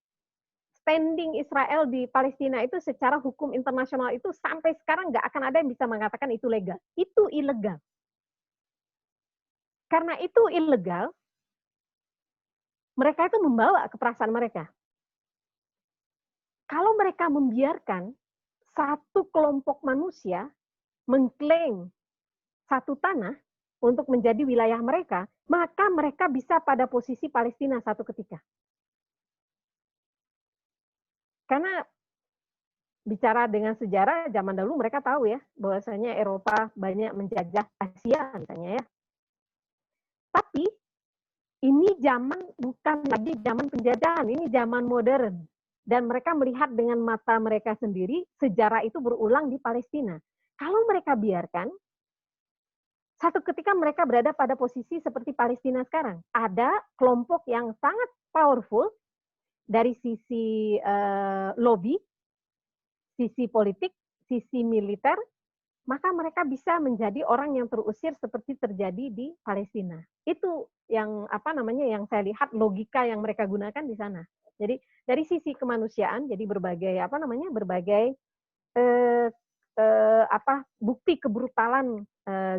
Standing Israel di Palestina itu secara hukum internasional itu sampai sekarang nggak akan ada yang bisa mengatakan itu legal. Itu ilegal. Karena itu ilegal, mereka itu membawa ke perasaan mereka. Kalau mereka membiarkan satu kelompok manusia mengklaim satu tanah untuk menjadi wilayah mereka, maka mereka bisa pada posisi Palestina satu ketika. Karena bicara dengan sejarah zaman dahulu mereka tahu ya bahwasanya Eropa banyak menjajah Asia misalnya ya. Tapi ini zaman bukan lagi zaman penjajahan, ini zaman modern. Dan mereka melihat dengan mata mereka sendiri sejarah itu berulang di Palestina. Kalau mereka biarkan, satu ketika mereka berada pada posisi seperti Palestina sekarang. Ada kelompok yang sangat powerful dari sisi lobby, sisi politik, sisi militer, maka mereka bisa menjadi orang yang terusir seperti terjadi di Palestina. Itu yang yang saya lihat logika yang mereka gunakan di sana. Jadi dari sisi kemanusiaan, jadi berbagai bukti kebrutalan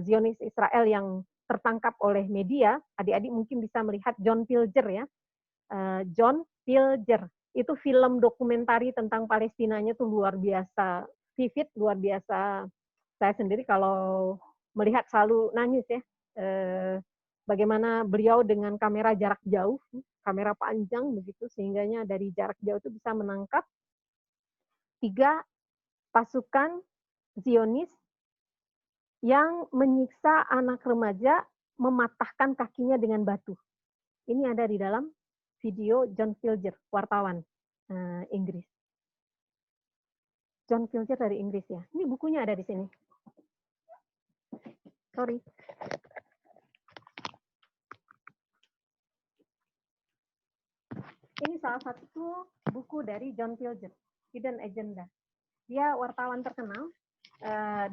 Zionis Israel yang tertangkap oleh media. Adik-adik mungkin bisa melihat John Pilger ya. John Pilger. Itu film dokumentari tentang Palestinanya tuh luar biasa vivid, luar biasa. Saya sendiri kalau melihat selalu nangis ya. Bagaimana beliau dengan kamera jarak jauh, kamera panjang begitu, sehingganya dari jarak jauh itu bisa menangkap 3 pasukan Zionis yang menyiksa anak remaja, mematahkan kakinya dengan batu. Ini ada di dalam video John Pilger, wartawan Inggris. John Pilger dari Inggris ya. Ini bukunya ada di sini. Sorry. Ini salah satu buku dari John Pilger, Hidden Agenda. Dia wartawan terkenal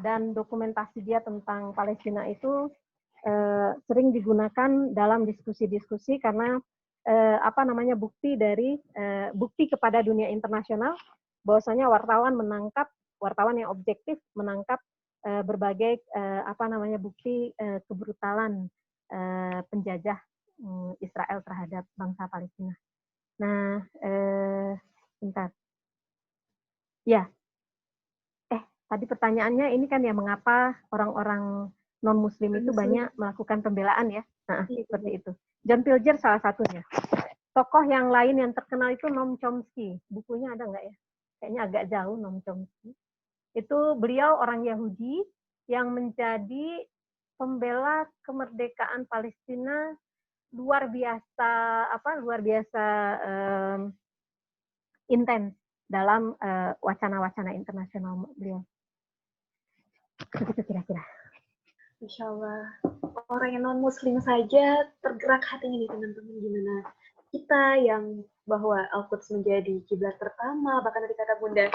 dan dokumentasi dia tentang Palestina itu sering digunakan dalam diskusi-diskusi karena bukti kepada dunia internasional bahwasanya wartawan yang objektif menangkap berbagai bukti kebrutalan penjajah Israel terhadap bangsa Palestina. Nah, bentar. Ya. Tadi pertanyaannya ini kan ya mengapa orang-orang non-muslim itu banyak melakukan pembelaan ya. Seperti itu. John Pilger salah satunya. Tokoh yang lain yang terkenal itu Noam Chomsky. Bukunya ada nggak ya? Kayaknya agak jauh Noam Chomsky. Itu beliau orang Yahudi yang menjadi pembela kemerdekaan Palestina luar biasa intens dalam wacana-wacana internasional beliau. Begitu kira-kira. Insya Allah. Orang yang non-muslim saja tergerak hatinya nih teman-teman, gimana kita yang bahwa Al-Quds menjadi kiblat pertama, bahkan tadi kata Bunda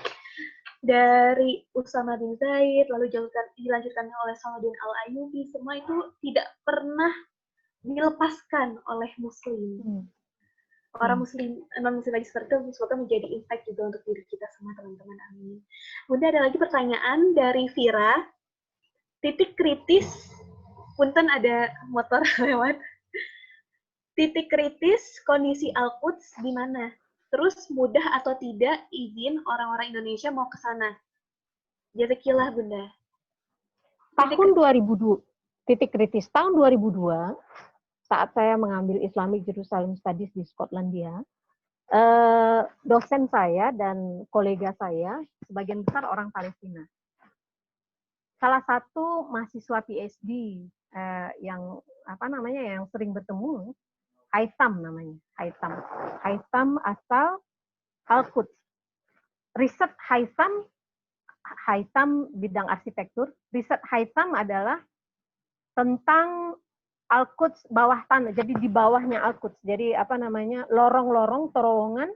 dari Usama bin Zaid, lalu dilanjutkan oleh Salahuddin Al-Ayyubi, semua itu tidak pernah dilepaskan oleh muslim. Orang muslim, non-muslim lagi seperti itu, semoga menjadi impact juga untuk diri kita semua teman-teman, amin. Bunda, ada lagi pertanyaan dari Vira. Titik kritis, punten ada motor lewat. Titik kritis kondisi Al-Quds di mana? Terus mudah atau tidak izin orang-orang Indonesia mau ke sana? Jazakillah Bunda. Tahun 2002, titik kritis, tahun 2002, saat saya mengambil Islamic Jerusalem Studies di Skotlandia, dosen saya dan kolega saya, sebagian besar orang Palestina. Salah satu mahasiswa PhD yang yang sering bertemu, Haitham namanya, Haitham asal Al-Quds. Riset Haitham bidang arsitektur. Riset Haitham adalah tentang Al-Quds bawah tanah. Jadi di bawahnya Al-Quds. Jadi lorong-lorong terowongan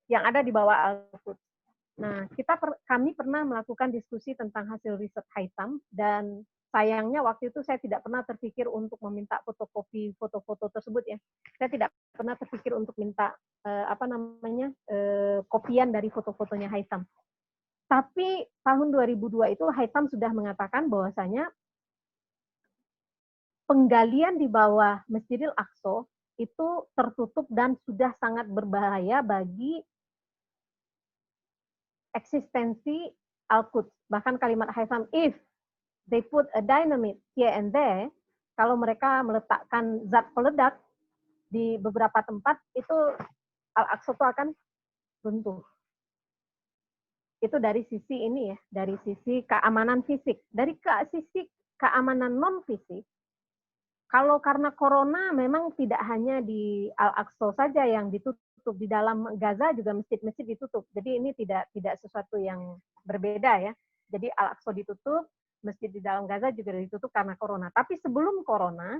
yang ada di bawah Al-Quds. Nah, kami pernah melakukan diskusi tentang hasil riset Haitham, dan sayangnya waktu itu saya tidak pernah terpikir untuk meminta fotokopi foto-foto tersebut ya. Saya tidak pernah terpikir untuk minta kopian dari foto-fotonya Haitham. Tapi tahun 2002 itu Haitham sudah mengatakan bahwasanya penggalian di bawah Masjidil Aqsa itu tertutup dan sudah sangat berbahaya bagi eksistensi Al-Quds. Bahkan kalimat Haitham, if they put a dynamite here and there, kalau mereka meletakkan zat peledak di beberapa tempat, itu Al-Aqsa itu akan runtuh. Itu dari sisi ini ya, dari sisi keamanan fisik. Dari sisi keamanan non-fisik, kalau karena corona memang tidak hanya di Al-Aqsa saja yang ditutup, di dalam Gaza juga masjid-masjid ditutup. Jadi ini tidak sesuatu yang berbeda ya. Jadi Al-Aqsa ditutup, masjid di dalam Gaza juga ditutup karena corona. Tapi sebelum corona,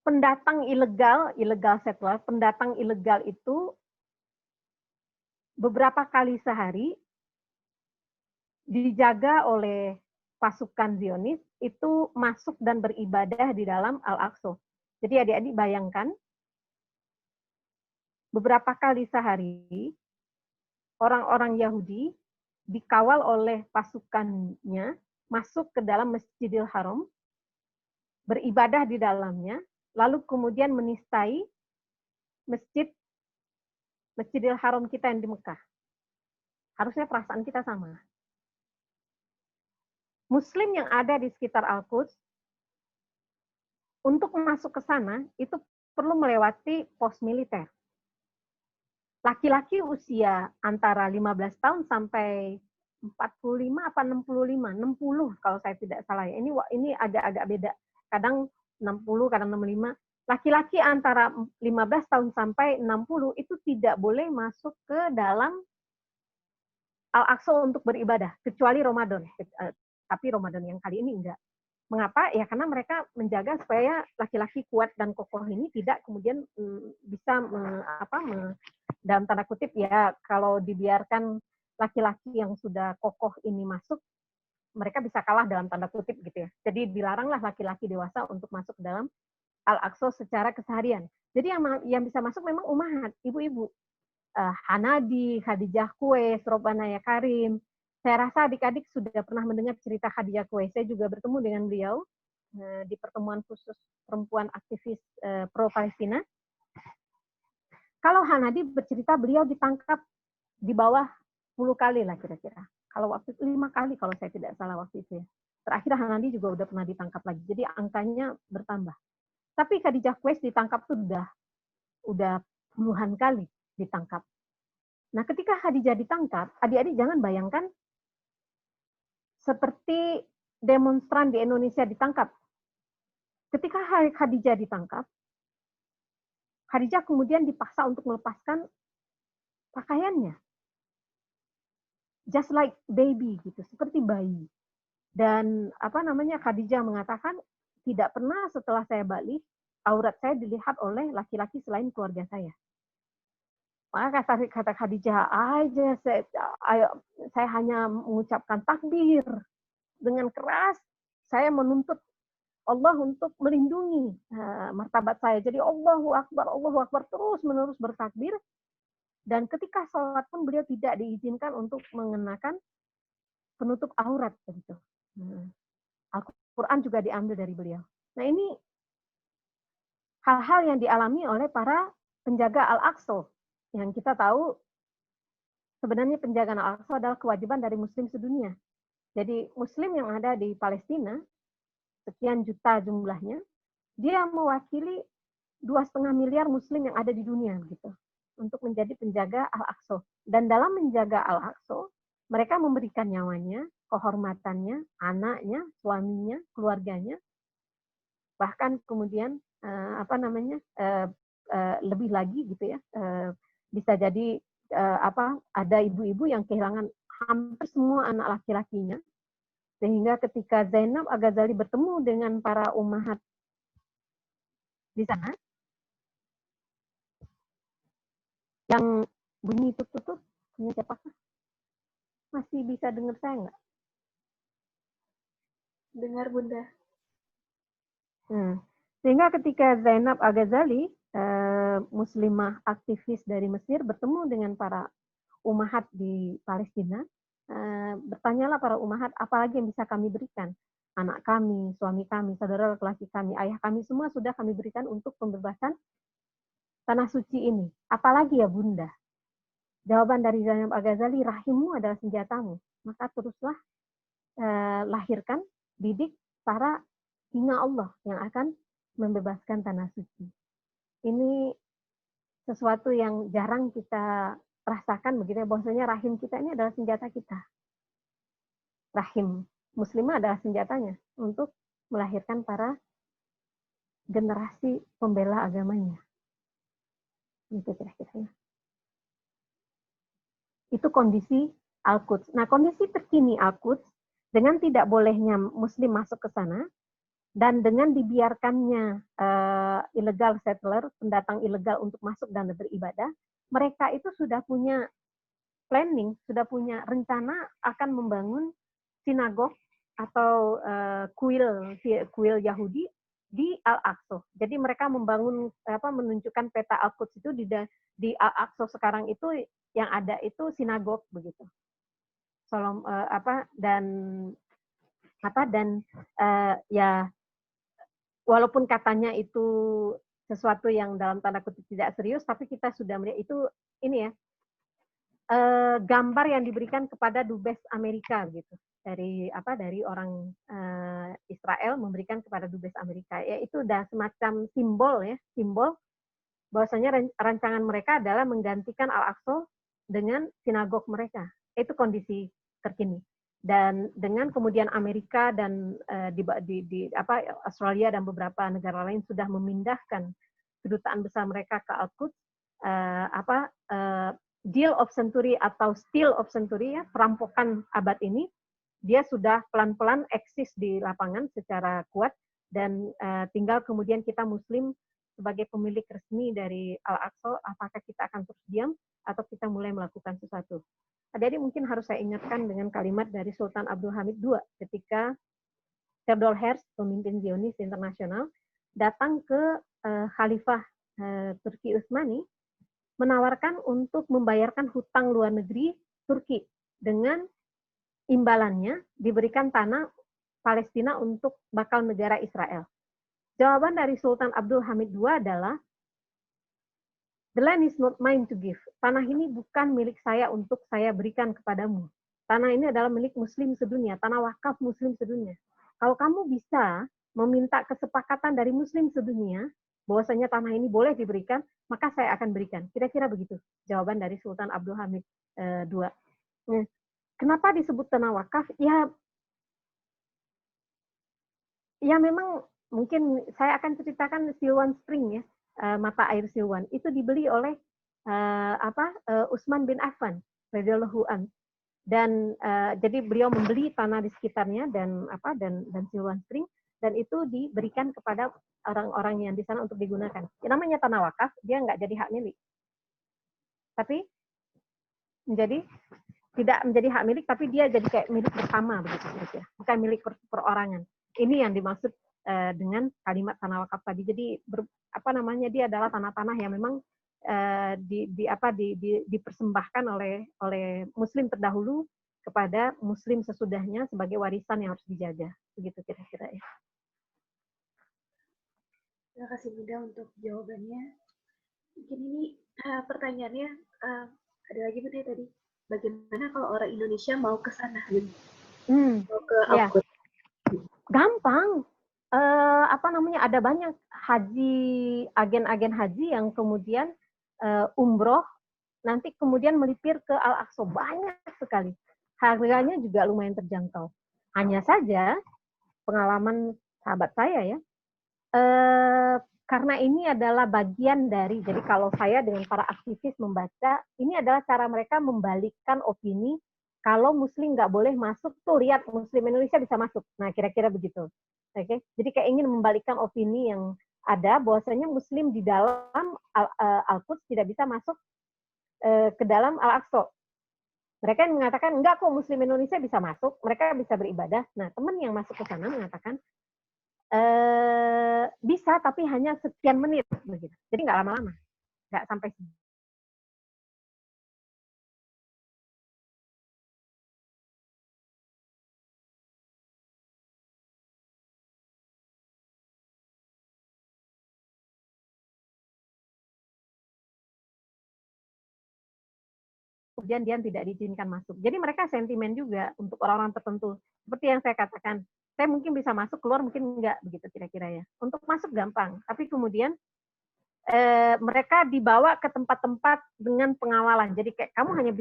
pendatang ilegal settler, pendatang ilegal itu beberapa kali sehari dijaga oleh pasukan Zionis itu masuk dan beribadah di dalam Al-Aqsa. Jadi adik-adik bayangkan, beberapa kali sehari orang-orang Yahudi dikawal oleh pasukannya masuk ke dalam Masjidil Haram, beribadah di dalamnya, lalu kemudian menistai Masjidil Haram kita yang di Mekah. Harusnya perasaan kita sama. Muslim yang ada di sekitar Al-Quds, untuk masuk ke sana, itu perlu melewati pos militer. Laki-laki usia antara 15 tahun sampai 45 apa 65, 60 kalau saya tidak salah ya. Ini agak-agak beda. Kadang 60, kadang 65. Laki-laki antara 15 tahun sampai 60 itu tidak boleh masuk ke dalam Al-Aqsa untuk beribadah, kecuali Ramadan. Tapi Ramadan yang kali ini enggak. Mengapa? Ya karena mereka menjaga supaya laki-laki kuat dan kokoh ini tidak kemudian bisa dalam tanda kutip ya, kalau dibiarkan laki-laki yang sudah kokoh ini masuk, mereka bisa kalah dalam tanda kutip gitu ya. Jadi dilaranglah laki-laki dewasa untuk masuk ke dalam Al-Aqsa secara keseharian. Jadi yang bisa masuk memang ummahat, ibu-ibu. Hanadi, Khadijah Kuwais, Robana Karim. Saya rasa adik-adik sudah pernah mendengar cerita Khadijah Kuwais. Saya juga bertemu dengan beliau di pertemuan khusus perempuan aktivis pro-Palestina. Kalau Hanadi bercerita, beliau ditangkap di bawah 10 kali lah kira-kira. Kalau waktu itu 5 kali kalau saya tidak salah waktu itu ya. Terakhir Hanadi juga udah pernah ditangkap lagi. Jadi angkanya bertambah. Tapi Khadijah Kuwais ditangkap tuh udah puluhan kali ditangkap. Nah, ketika Khadijah ditangkap, adik-adik jangan bayangkan seperti demonstran di Indonesia ditangkap. Ketika Khadijah ditangkap, Khadijah kemudian dipaksa untuk melepaskan pakaiannya. Just like baby gitu, seperti bayi. Dan Khadijah mengatakan tidak pernah setelah saya balik aurat saya dilihat oleh laki-laki selain keluarga saya. Maka kata Khadijah, saya hanya mengucapkan takbir dengan keras. Saya menuntut Allah untuk melindungi martabat saya. Jadi Allahu Akbar terus-menerus bertakbir. Dan ketika sholat pun beliau tidak diizinkan untuk mengenakan penutup aurat begitu. Al-Quran juga diambil dari beliau. Nah ini hal-hal yang dialami oleh para penjaga Al-Aqsa. Yang kita tahu sebenarnya penjagaan Al-Aqsa adalah kewajiban dari Muslim sedunia. Jadi Muslim yang ada di Palestina, sekian juta jumlahnya, dia mewakili 2,5 miliar Muslim yang ada di dunia gitu, untuk menjadi penjaga Al-Aqsa. Dan dalam menjaga Al-Aqsa, mereka memberikan nyawanya, kehormatannya, anaknya, suaminya, keluarganya, bahkan kemudian lebih lagi gitu ya, bisa jadi ada ibu-ibu yang kehilangan hampir semua anak laki-lakinya, sehingga ketika Zainab Al-Ghazali bertemu dengan para ummahat di sana, yang bunyi tutup punya siapakah? Masih bisa dengar saya nggak? Dengar Bunda. Sehingga ketika Zainab Al-Ghazali, muslimah aktivis dari Mesir, bertemu dengan para ummahat di Palestina, bertanyalah para ummahat, apalagi yang bisa kami berikan? Anak kami, suami kami, saudara laki-laki kami, ayah kami, semua sudah kami berikan untuk pembebasan tanah suci ini. Apalagi ya Bunda? Jawaban dari Zainab Al-Ghazali, rahimmu adalah senjatamu. Maka teruslah lahirkan, didik para hingga Allah yang akan membebaskan tanah suci. Ini sesuatu yang jarang kita rasakan begitu ya, bahwasanya rahim kita ini adalah senjata kita. Rahim muslimah adalah senjatanya untuk melahirkan para generasi pembela agamanya. Itu kira-kira. Itu kondisi Al-Quds. Nah, kondisi terkini Al-Quds dengan tidak bolehnya muslim masuk ke sana, dan dengan dibiarkannya illegal settler, pendatang ilegal untuk masuk dan beribadah, mereka itu sudah punya planning, sudah punya rencana akan membangun sinagog atau kuil Yahudi di Al-Aqsa. Jadi mereka menunjukkan peta Al-Quds itu di Al-Aqsa sekarang itu yang ada itu sinagog begitu. Ya walaupun katanya itu sesuatu yang dalam tanda kutip tidak serius, tapi kita sudah melihat itu ini ya, gambar yang diberikan kepada dubes Amerika gitu, dari orang Israel memberikan kepada dubes Amerika, ya itu udah semacam simbol bahwasanya rancangan mereka adalah menggantikan Al-Aqsa dengan sinagog mereka. Itu kondisi terkini. Dan dengan kemudian Amerika dan Australia dan beberapa negara lain sudah memindahkan kedutaan besar mereka ke Al-Quds, deal of century atau steal of century ya, perampokan abad ini, dia sudah pelan-pelan eksis di lapangan secara kuat, dan tinggal kemudian kita Muslim sebagai pemilik resmi dari Al-Aqsa, apakah kita akan terus diam atau kita mulai melakukan sesuatu. Jadi mungkin harus saya ingatkan dengan kalimat dari Sultan Abdul Hamid II ketika Theodor Herzl, pemimpin Zionis internasional, datang ke Khalifah Turki Utsmani, menawarkan untuk membayarkan hutang luar negeri Turki dengan imbalannya diberikan tanah Palestina untuk bakal negara Israel. Jawaban dari Sultan Abdul Hamid II adalah, the land is not mine to give. Tanah ini bukan milik saya untuk saya berikan kepadamu. Tanah ini adalah milik Muslim sedunia, tanah wakaf Muslim sedunia. Kalau kamu bisa meminta kesepakatan dari Muslim sedunia, bahwasanya tanah ini boleh diberikan, maka saya akan berikan. Kira-kira begitu jawaban dari Sultan Abdul Hamid II. Kenapa disebut tanah wakaf? Ya memang mungkin saya akan ceritakan Silwan Spring ya, mata air Silwan itu dibeli oleh Utsman bin Affan radhiyallahu an, dan jadi beliau membeli tanah di sekitarnya dan Silwan Spring, dan itu diberikan kepada orang-orang yang di sana untuk digunakan. Yang namanya tanah wakaf, dia nggak jadi hak milik, tapi tidak menjadi hak milik, tapi dia jadi kayak milik bersama begitu, bukan milik perorangan. Ini yang dimaksud dengan kalimat tanah wakaf tadi. Jadi dia adalah tanah-tanah yang memang dipersembahkan oleh Muslim terdahulu kepada Muslim sesudahnya sebagai warisan yang harus dijaga. Begitu kira-kira ya. Terima kasih Bunda untuk jawabannya. Mungkin ini pertanyaannya ada lagi Bunda tadi. bagaimana kalau orang Indonesia mau ke sana, mau ke Ya, Al-Quds? gampang. Apa namanya, ada banyak agen-agen haji yang kemudian umroh, nanti kemudian melipir ke Al-Aqsa. Banyak sekali. Harganya juga lumayan terjangkau. Hanya saja, pengalaman sahabat saya ya, karena ini adalah bagian dari, jadi kalau saya dengan para aktivis membaca, ini adalah cara mereka membalikkan opini, kalau Muslim nggak boleh masuk, tuh lihat Muslim Indonesia bisa masuk. Nah, kira-kira begitu. Oke, jadi kayak ingin membalikkan opini yang ada, bahwasanya Muslim di dalam Al-Quds tidak bisa masuk ke dalam Al-Aqsa. Mereka yang mengatakan, enggak kok Muslim Indonesia bisa masuk, mereka bisa beribadah. Nah, teman yang masuk ke sana mengatakan, bisa tapi hanya sekian menit begitu. Jadi nggak lama-lama, nggak sampai kemudian dia tidak diizinkan masuk. Jadi mereka sentimen juga untuk orang-orang tertentu. Seperti yang saya katakan, saya mungkin bisa masuk, keluar mungkin enggak, begitu kira-kira ya. Untuk masuk gampang, tapi kemudian mereka dibawa ke tempat-tempat dengan pengawalan. Jadi kayak kamu hanya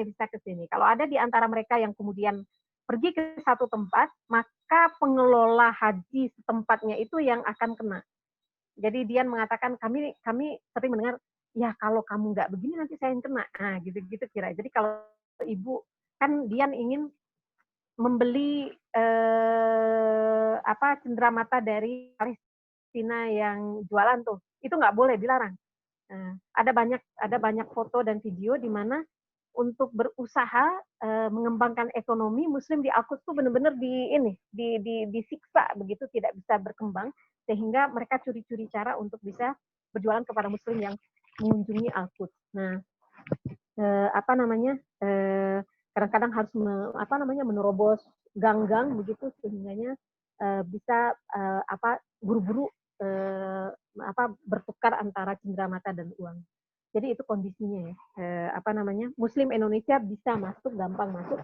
bisa ke sini. Kalau ada di antara mereka yang kemudian pergi ke satu tempat, maka pengelola haji setempatnya itu yang akan kena. Jadi dia mengatakan, kami sering mendengar, ya kalau kamu nggak begini nanti saya yang kena. Nah, gitu-gitu kira. Jadi kalau ibu, kan Dian ingin membeli cenderamata dari Palestina yang jualan tuh, itu nggak boleh, dilarang. Nah, ada banyak foto dan video di mana untuk berusaha mengembangkan ekonomi Muslim di Al-Quds itu benar-benar disiksa begitu, tidak bisa berkembang, sehingga mereka curi-curi cara untuk bisa berjualan kepada Muslim yang mengunjungi Al-Quds. Nah, kadang-kadang harus menerobos gang-gang begitu, sehingganya bisa buru-buru bertukar antara cenderamata dan uang. Jadi itu kondisinya ya. Muslim Indonesia bisa masuk, gampang masuk.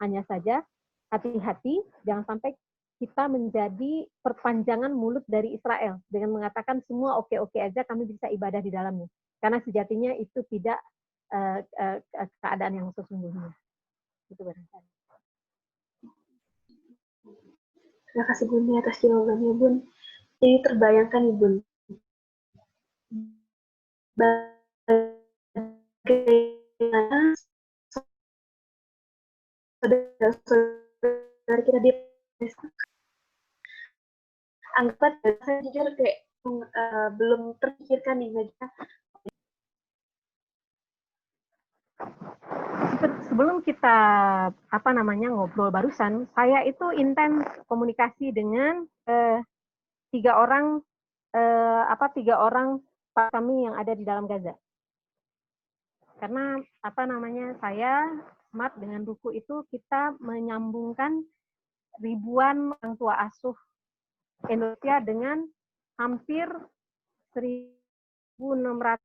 Hanya saja hati-hati, jangan sampai kita menjadi perpanjangan mulut dari Israel dengan mengatakan semua oke-oke aja, kami bisa ibadah di dalamnya. Karena sejatinya itu tidak keadaan yang sesungguhnya. Itu barangkali. Terima kasih Bun atas jawabannya Bun. Jadi terbayangkan nih Bun, bagaimana saudara kita di anggapan, saya jujur kayak belum terpikirkan nih sebelum kita ngobrol barusan, saya itu intens komunikasi dengan tiga orang Pak kami yang ada di dalam Gaza. Karena saya Smart dengan Ruku itu kita menyambungkan ribuan orang tua asuh Indonesia dengan hampir 1.600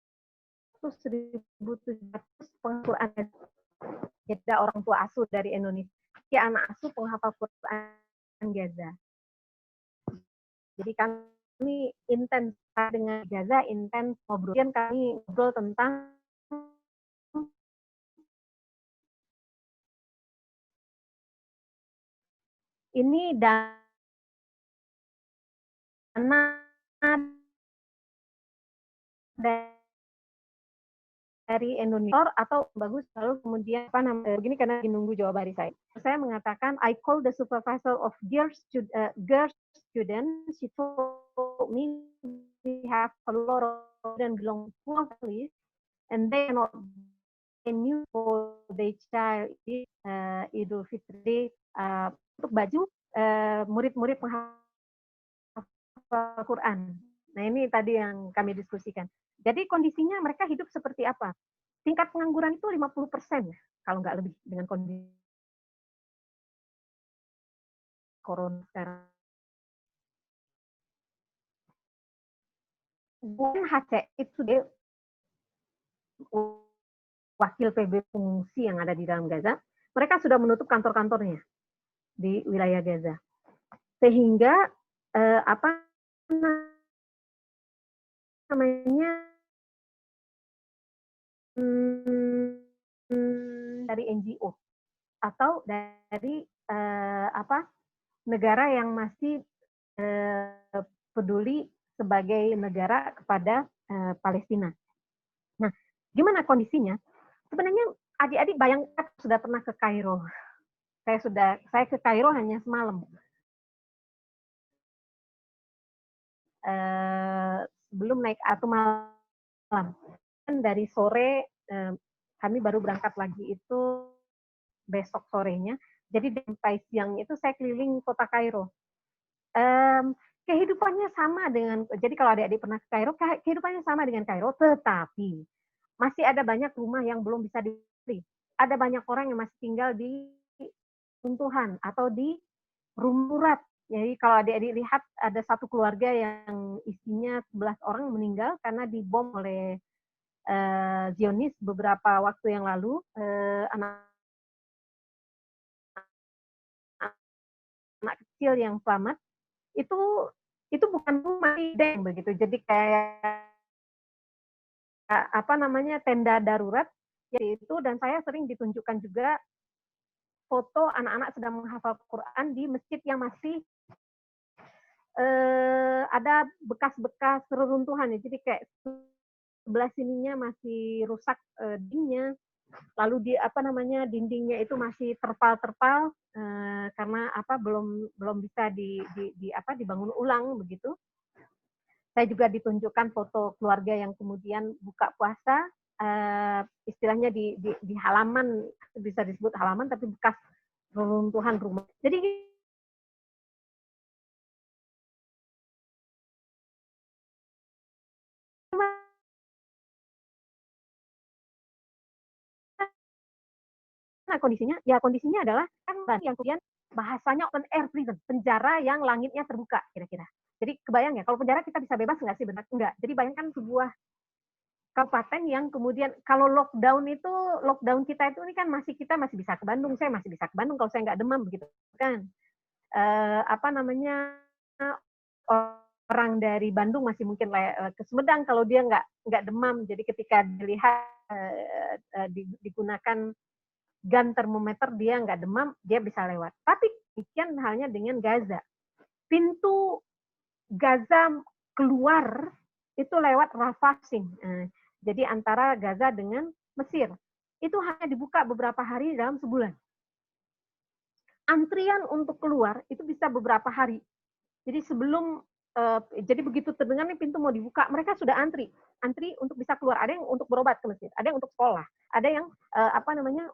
1.700 penghafal Quran. Jadi orang tua asuh dari Indonesia, anak asuh penghafal Quran Gaza. Jadi kami intens dengan Gaza, intens ngobrol. Kemudian kami ngobrol tentang ini dana dari Indonesia atau bagus, lalu kemudian begini, karena nunggu jawab dari saya. Saya mengatakan, I call the supervisor of girls students. She told me we have a lot of students belong to families and they are not new for their child Idul Fitri untuk baju murid-murid penghafal Quran. Nah, ini tadi yang kami diskusikan. Jadi kondisinya mereka hidup seperti apa? Tingkat pengangguran itu 50%, kalau nggak lebih, dengan kondisi corona sekarang. UNHCR itu wakil PB pengungsi yang ada di dalam Gaza, mereka sudah menutup kantor-kantornya di wilayah Gaza. Sehingga apa namanya dari NGO atau dari negara yang masih peduli sebagai negara kepada Palestina. Nah, gimana kondisinya? Sebenarnya adik-adik bayangkan sudah pernah ke Kairo. Saya ke Kairo hanya semalam. Belum naik atau malam. Dari sore kami baru berangkat lagi itu besok sorenya. Jadi sampai siang itu saya keliling kota Kairo. Kehidupannya sama dengan, jadi kalau adik-adik pernah ke Kairo, kehidupannya sama dengan Kairo, tetapi masih ada banyak rumah yang belum bisa dibeli. Ada banyak orang yang masih tinggal di runtuhan atau di rumah. Jadi kalau adik-adik lihat ada satu keluarga yang isinya 11 orang meninggal karena dibom oleh Zionis beberapa waktu yang lalu. Anak kecil yang selamat itu bukan rumah deng begitu. Jadi kayak tenda darurat yaitu, dan saya sering ditunjukkan juga foto anak-anak sedang menghafal Quran di masjid yang masih ada bekas-bekas reruntuhan ya. Jadi kayak sebelah sininya masih rusak dindingnya, lalu dindingnya itu masih terpal-terpal karena belum bisa dibangun ulang begitu. Saya juga ditunjukkan foto keluarga yang kemudian buka puasa, istilahnya di halaman, bisa disebut halaman, tapi bekas reruntuhan rumah. Jadi kondisinya adalah kan yang kemudian bahasanya open air prison, penjara yang langitnya terbuka kira-kira. Jadi kebayang ya, kalau penjara kita bisa bebas nggak sih? Benar enggak. Jadi bayangkan sebuah kabupaten yang kemudian kalau lockdown kita itu ini kan kita masih bisa ke Bandung, saya masih bisa ke Bandung kalau saya nggak demam begitu kan. Orang dari Bandung masih mungkin ke Sumedang kalau dia nggak demam. Jadi ketika dilihat digunakan gun termometer dia nggak demam, dia bisa lewat. Tapi demikian halnya dengan Gaza. Pintu Gaza keluar itu lewat Rafah. Jadi antara Gaza dengan Mesir. Itu hanya dibuka beberapa hari dalam sebulan. Antrian untuk keluar itu bisa beberapa hari. Jadi jadi begitu terdengar nih pintu mau dibuka, mereka sudah antri untuk bisa keluar. Ada yang untuk berobat ke Mesir, ada yang untuk sekolah, ada yang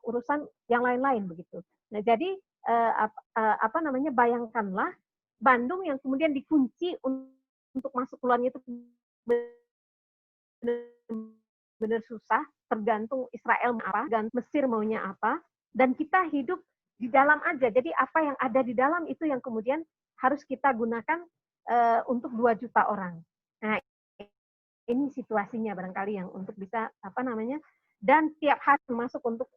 urusan yang lain-lain begitu. Nah jadi bayangkanlah Bandung yang kemudian dikunci untuk masuk keluarnya itu benar susah, tergantung Israel mau apa, dan Mesir maunya apa, dan kita hidup di dalam aja. Jadi apa yang ada di dalam itu yang kemudian harus kita gunakan untuk 2 juta orang. Nah, ini situasinya barangkali yang untuk bisa dan tiap hari masuk untuk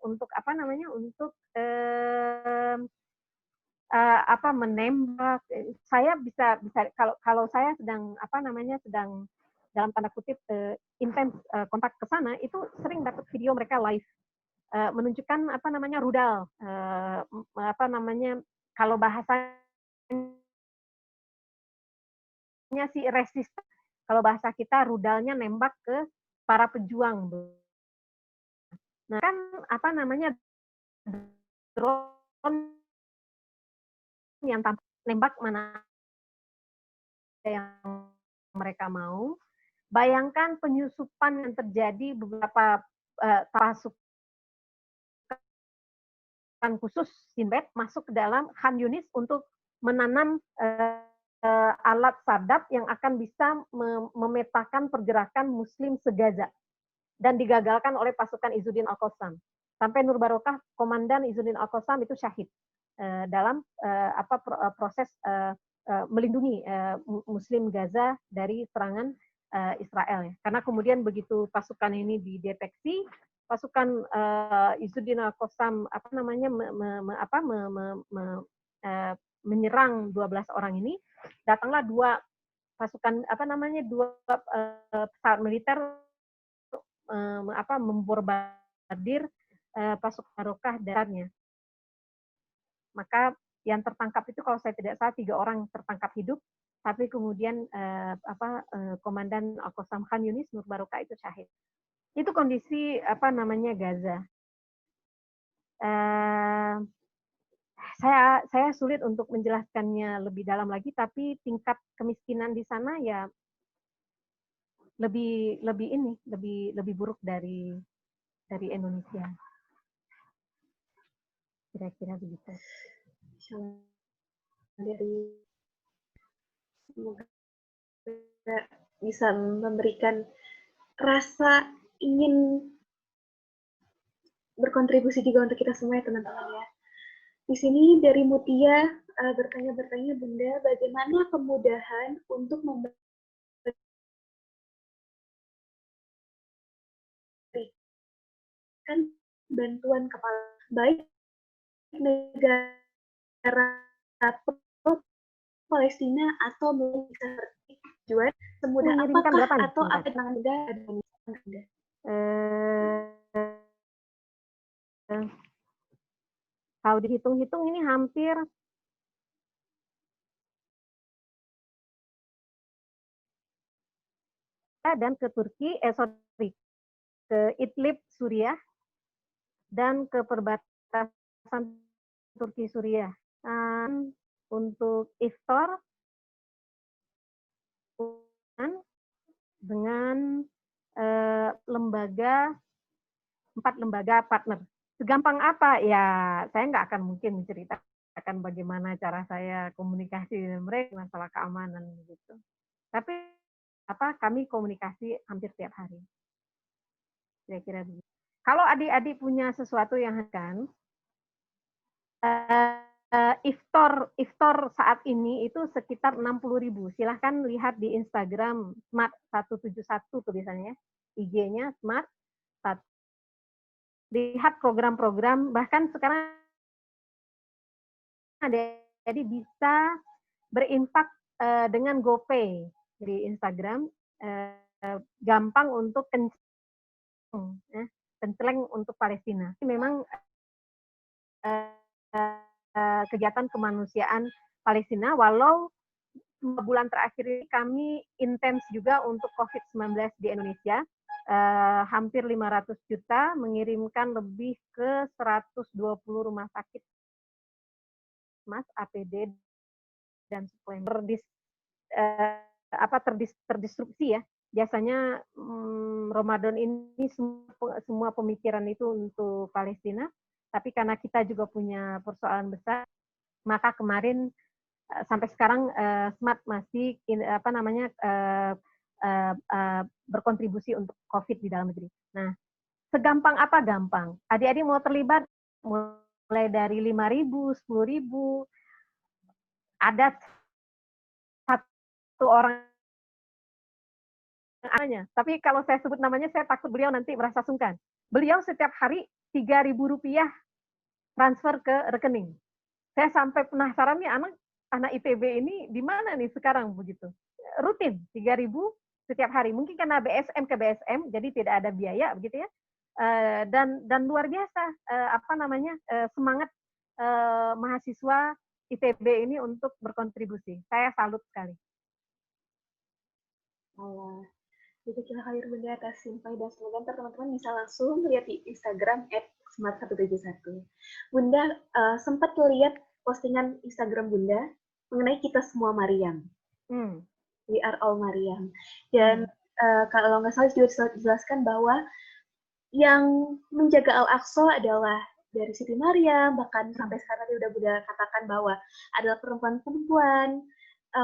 menembak. Saya bisa kalau saya sedang sedang dalam tanda kutip intens kontak ke sana, itu sering dapat video mereka live menunjukkan rudal kalau bahasanya si resist, kalau bahasa kita rudalnya nembak ke para pejuang. Nah kan drone yang nembak mana yang mereka mau. Bayangkan penyusupan yang terjadi beberapa pasukan khusus Sinbad masuk ke dalam Khan Yunis untuk menanam alat sadap yang akan bisa memetakan pergerakan Muslim se-Gaza, dan digagalkan oleh pasukan Izzuddin Al-Qassam. Sampai Nur Barokah, komandan Izzuddin Al-Qassam itu syahid dalam proses melindungi Muslim Gaza dari serangan Israel. Karena kemudian begitu pasukan ini dideteksi, pasukan Izzuddin Al-Qassam menyerang 12 orang ini, datanglah dua pasukan dua pesawat militer membombardir pasukan Barokah daratnya. Maka yang tertangkap itu kalau saya tidak salah 3 orang tertangkap hidup, tapi kemudian Komandan Al-Qassam Khan Yunis Nur Barokah itu syahid. Itu kondisi Gaza. Saya sulit untuk menjelaskannya lebih dalam lagi, tapi tingkat kemiskinan di sana ya lebih buruk dari Indonesia. Kira-kira begitu. Dari semoga bisa memberikan rasa ingin berkontribusi juga untuk kita semua ya teman-teman ya. Di sini dari Mutia bertanya Bunda, bagaimana kemudahan untuk memberikan bantuan kepada baik negara Palestina atau bisa tujuan semudah apakah atau apa tangan Bunda ada Bunda? Kalau dihitung-hitung ini hampir dan ke Turki, ke Idlib, Suriah, dan ke perbatasan Turki Suriah. Untuk iftar dengan 4 lembaga partner. Segampang apa? Ya, saya nggak akan mungkin menceritakan bagaimana cara saya komunikasi dengan mereka masalah keamanan begitu. Tapi kami komunikasi hampir tiap hari. Kira-kira begitu. Kalau adik-adik punya sesuatu yang akan iftar saat ini itu sekitar 60.000. Silahkan lihat di Instagram Smart 171 tulisannya, IG-nya Smart 1. Lihat program-program, bahkan sekarang adik-adik bisa berinfak dengan GoPay di Instagram, gampang untuk kenceleng untuk Palestina. Memang kegiatan kemanusiaan Palestina, walau 2 bulan terakhir ini kami intens juga untuk COVID-19 di Indonesia, hampir 500 juta, mengirimkan lebih ke 120 rumah sakit, APD dan suplemen terdisrupsi ya. Biasanya Ramadan ini semua pemikiran itu untuk Palestina, tapi karena kita juga punya persoalan besar, maka kemarin sampai sekarang Smart masih berkontribusi untuk COVID di dalam negeri. Nah, segampang apa gampang? Adik-adik mau terlibat mulai dari 5.000, 10.000, ada satu orang namanya. Tapi kalau saya sebut namanya, saya takut beliau nanti merasa sungkan. Beliau setiap hari Rp3.000 transfer ke rekening. Saya sampai penasaran nih anak ITB ini di mana nih sekarang begitu. Rutin 3.000 setiap hari. Mungkin karena BSM ke BSM, jadi tidak ada biaya begitu ya. Dan luar biasa semangat mahasiswa ITB ini untuk berkontribusi. Saya salut sekali. Jazakallah khair Bunda atas info dan semoga teman-teman bisa langsung lihat di Instagram @smart171. Bunda sempat lihat postingan Instagram Bunda mengenai kita semua Maryam. We are all Maryam. Dan kalau nggak salah juga dijelaskan bahwa yang menjaga Al-Aqsa adalah dari Siti Maryam, bahkan sampai sekarang udah Bunda katakan bahwa adalah perempuan-perempuan.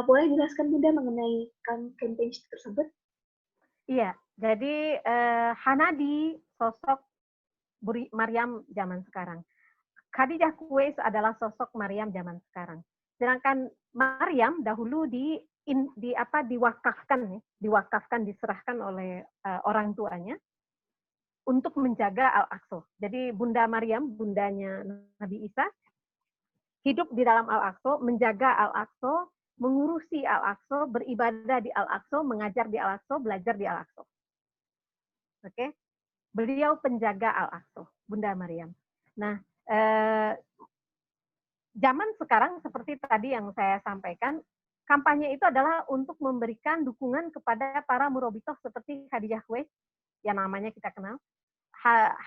Boleh jelaskan Bunda mengenai campaign tersebut? Iya, jadi Hanadi sosok Maryam zaman sekarang. Khadijah Kuwais adalah sosok Maryam zaman sekarang. Sedangkan Maryam dahulu diwakafkan, diserahkan oleh orang tuanya untuk menjaga Al-Aqsa. Jadi Bunda Maryam, bundanya Nabi Isa, hidup di dalam Al-Aqsa, menjaga Al-Aqsa, mengurusi Al-Aqsa, beribadah di Al-Aqsa, mengajar di Al-Aqsa, belajar di Al-Aqsa. Oke? Beliau penjaga Al-Aqsa, Bunda Maryam. Nah, zaman sekarang seperti tadi yang saya sampaikan, kampanye itu adalah untuk memberikan dukungan kepada para murabitoh seperti Khadijah Khuwailid, yang namanya kita kenal,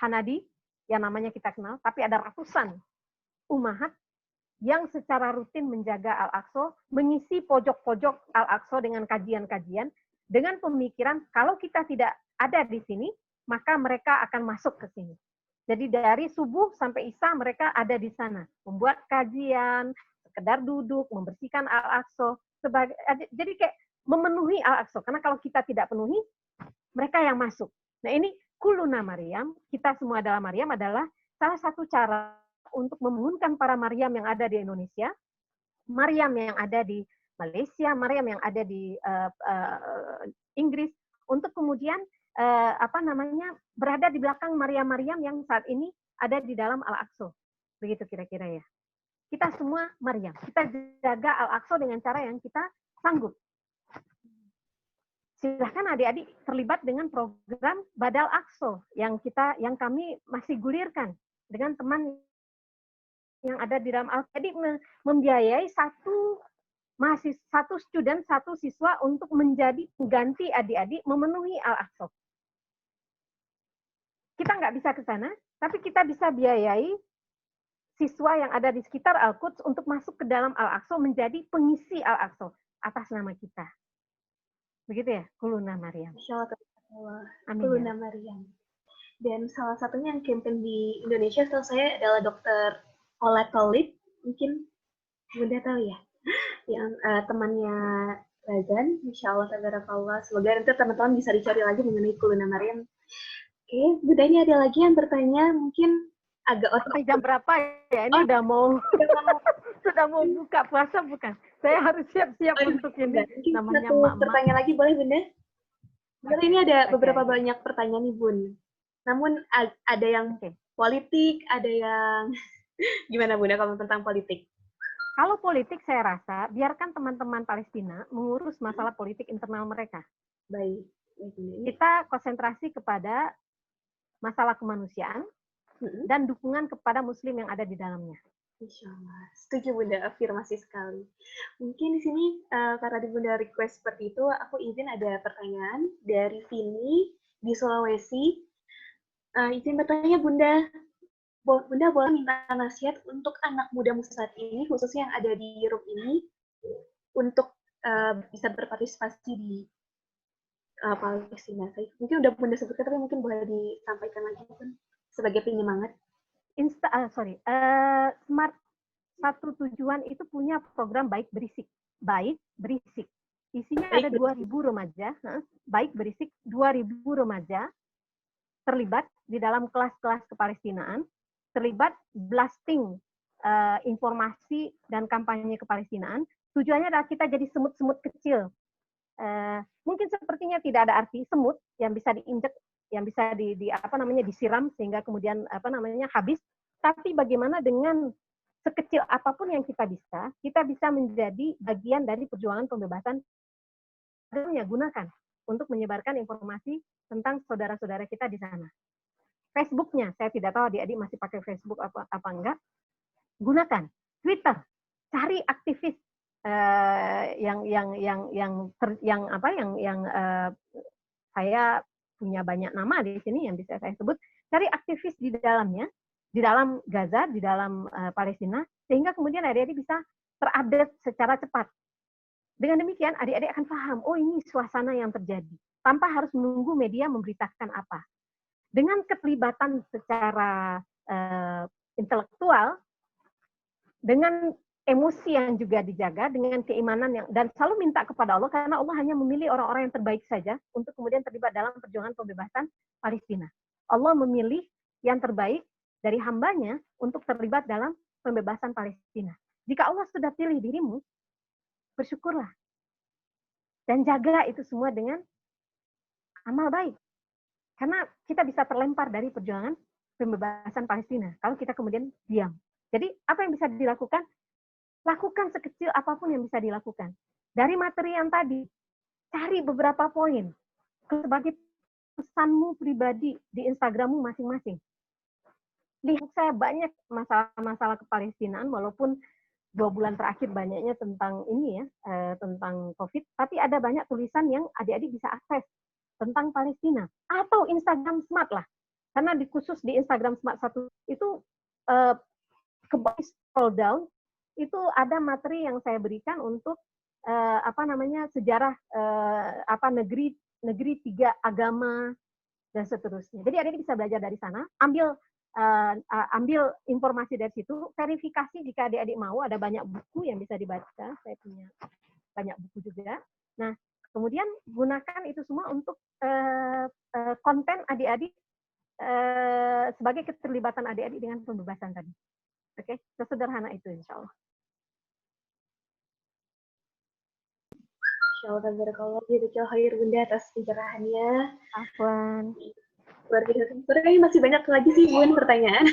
Hanadi, yang namanya kita kenal, tapi ada ratusan umahat yang secara rutin menjaga Al-Aqsa, mengisi pojok-pojok Al-Aqsa dengan kajian-kajian, dengan pemikiran kalau kita tidak ada di sini, maka mereka akan masuk ke sini. Jadi dari subuh sampai isya mereka ada di sana, membuat kajian, sekedar duduk, membersihkan Al-Aqsa, jadi kayak memenuhi Al-Aqsa. Karena kalau kita tidak penuhi, mereka yang masuk. Nah ini kuluna Maryam, kita semua adalah Maryam, adalah salah satu cara untuk membangunkan para Maryam yang ada di Indonesia, Maryam yang ada di Malaysia, Maryam yang ada di Inggris, untuk kemudian berada di belakang Maryam-Maryam yang saat ini ada di dalam Al-Aqsa. Begitu kira-kira ya. Kita semua Maryam. Kita jaga Al-Aqsa dengan cara yang kita sanggup. Silahkan adik-adik terlibat dengan program Badal Aqsa yang kami masih gulirkan dengan teman yang ada di dalam Al-Aqsa. Jadi membiayai satu student, satu siswa untuk menjadi pengganti adik-adik memenuhi Al-Aqsa. Kita nggak bisa ke sana, tapi kita bisa biayai siswa yang ada di sekitar Al-Quds untuk masuk ke dalam Al-Aqsa menjadi pengisi Al-Aqsa atas nama kita. Begitu ya, Kuluna Maryam. Amin. Kuluna Maryam. Dan salah satunya yang campaign di Indonesia setahu saya adalah Dr. Ola Tolib, mungkin Bunda tahu ya, yang temannya Razan, Insya Allah, tabarakallah. Semoga nanti teman-teman bisa dicari lagi mengenai Kuluna Maryam. Oke, Bunda, ini ada lagi yang bertanya, mungkin agak sampai jam berapa ya? Ini udah mau sudah mau buka puasa bukan? Saya harus siap-siap untuk ini. Namanya satu pertanyaan lagi boleh Bunda? Bunda, ini ada beberapa banyak pertanyaan nih Bun. Namun ada yang politik, ada yang gimana Bunda kalau tentang politik? Kalau politik saya rasa biarkan teman-teman Palestina mengurus masalah politik internal mereka. Baik. Kita konsentrasi kepada masalah kemanusiaan dan dukungan kepada Muslim yang ada di dalamnya. Insya Allah. Setuju Bunda, afirmasi sekali. Mungkin di sini karena di Bunda request seperti itu, aku izin ada pertanyaan dari Vini di Sulawesi. Izin bertanya Bunda, Bunda boleh minta nasihat untuk anak muda saat ini, khususnya yang ada di Europe ini, untuk bisa berpartisipasi di Palestina. Mungkin udah Bunda sebutkan, tapi mungkin boleh disampaikan lagi pun sebagai penyemangat. Smart Satu Tujuan itu punya program Baik Berisik. Baik Berisik. Isinya ada 2.000 remaja, Baik Berisik, 2.000 remaja terlibat di dalam kelas-kelas kepalestinaan, terlibat blasting informasi dan kampanye kepalestinaan. Tujuannya adalah kita jadi semut-semut kecil. Mungkin sepertinya tidak ada arti semut yang bisa diinjek, yang bisa disiram sehingga kemudian habis. Tapi bagaimana dengan sekecil apapun yang kita bisa menjadi bagian dari perjuangan pembebasan. Gunakan untuk menyebarkan informasi tentang saudara-saudara kita di sana. Facebook-nya, saya tidak tahu adik-adik masih pakai Facebook apa enggak. Gunakan Twitter, cari aktivis saya punya banyak nama di sini yang bisa saya sebut. Cari aktivis di dalamnya, di dalam Gaza, di dalam Palestina, sehingga kemudian adik-adik bisa terupdate secara cepat. Dengan demikian, adik-adik akan paham, oh ini suasana yang terjadi, tanpa harus menunggu media memberitakan apa. Dengan keterlibatan secara intelektual, dengan emosi yang juga dijaga, dengan keimanan yang, dan selalu minta kepada Allah, karena Allah hanya memilih orang-orang yang terbaik saja untuk kemudian terlibat dalam perjuangan pembebasan Palestina. Allah memilih yang terbaik dari hambanya untuk terlibat dalam pembebasan Palestina. Jika Allah sudah pilih dirimu, bersyukurlah. Dan jaga itu semua dengan amal baik. Karena kita bisa terlempar dari perjuangan pembebasan Palestina kalau kita kemudian diam. Jadi apa yang bisa dilakukan? Lakukan sekecil apapun yang bisa dilakukan. Dari materi yang tadi, cari beberapa poin sebagai pesanmu pribadi di Instagrammu masing-masing. Lihat saya banyak masalah-masalah kepalestinaan, walaupun 2 bulan terakhir banyaknya tentang ini ya, tentang COVID, tapi ada banyak tulisan yang adik-adik bisa akses tentang Palestina. Atau Instagram Smart lah, karena khusus di Instagram Smart satu itu ke bawah scroll down, itu ada materi yang saya berikan untuk sejarah negeri 3 agama dan seterusnya. Jadi adik bisa belajar dari sana, ambil informasi dari situ, verifikasi jika adik-adik mau, ada banyak buku yang bisa dibaca, saya punya banyak buku juga. Nah, kemudian gunakan itu semua untuk konten adik-adik sebagai keterlibatan adik-adik dengan pembebasan tadi. Oke, sesederhana itu insya Allah. Insya Allah, tabarakallah, jazakallahu khair Bunda atas pencerahannya. Afwan. Luar biasa. Sebenarnya masih banyak lagi sih Bun pertanyaan.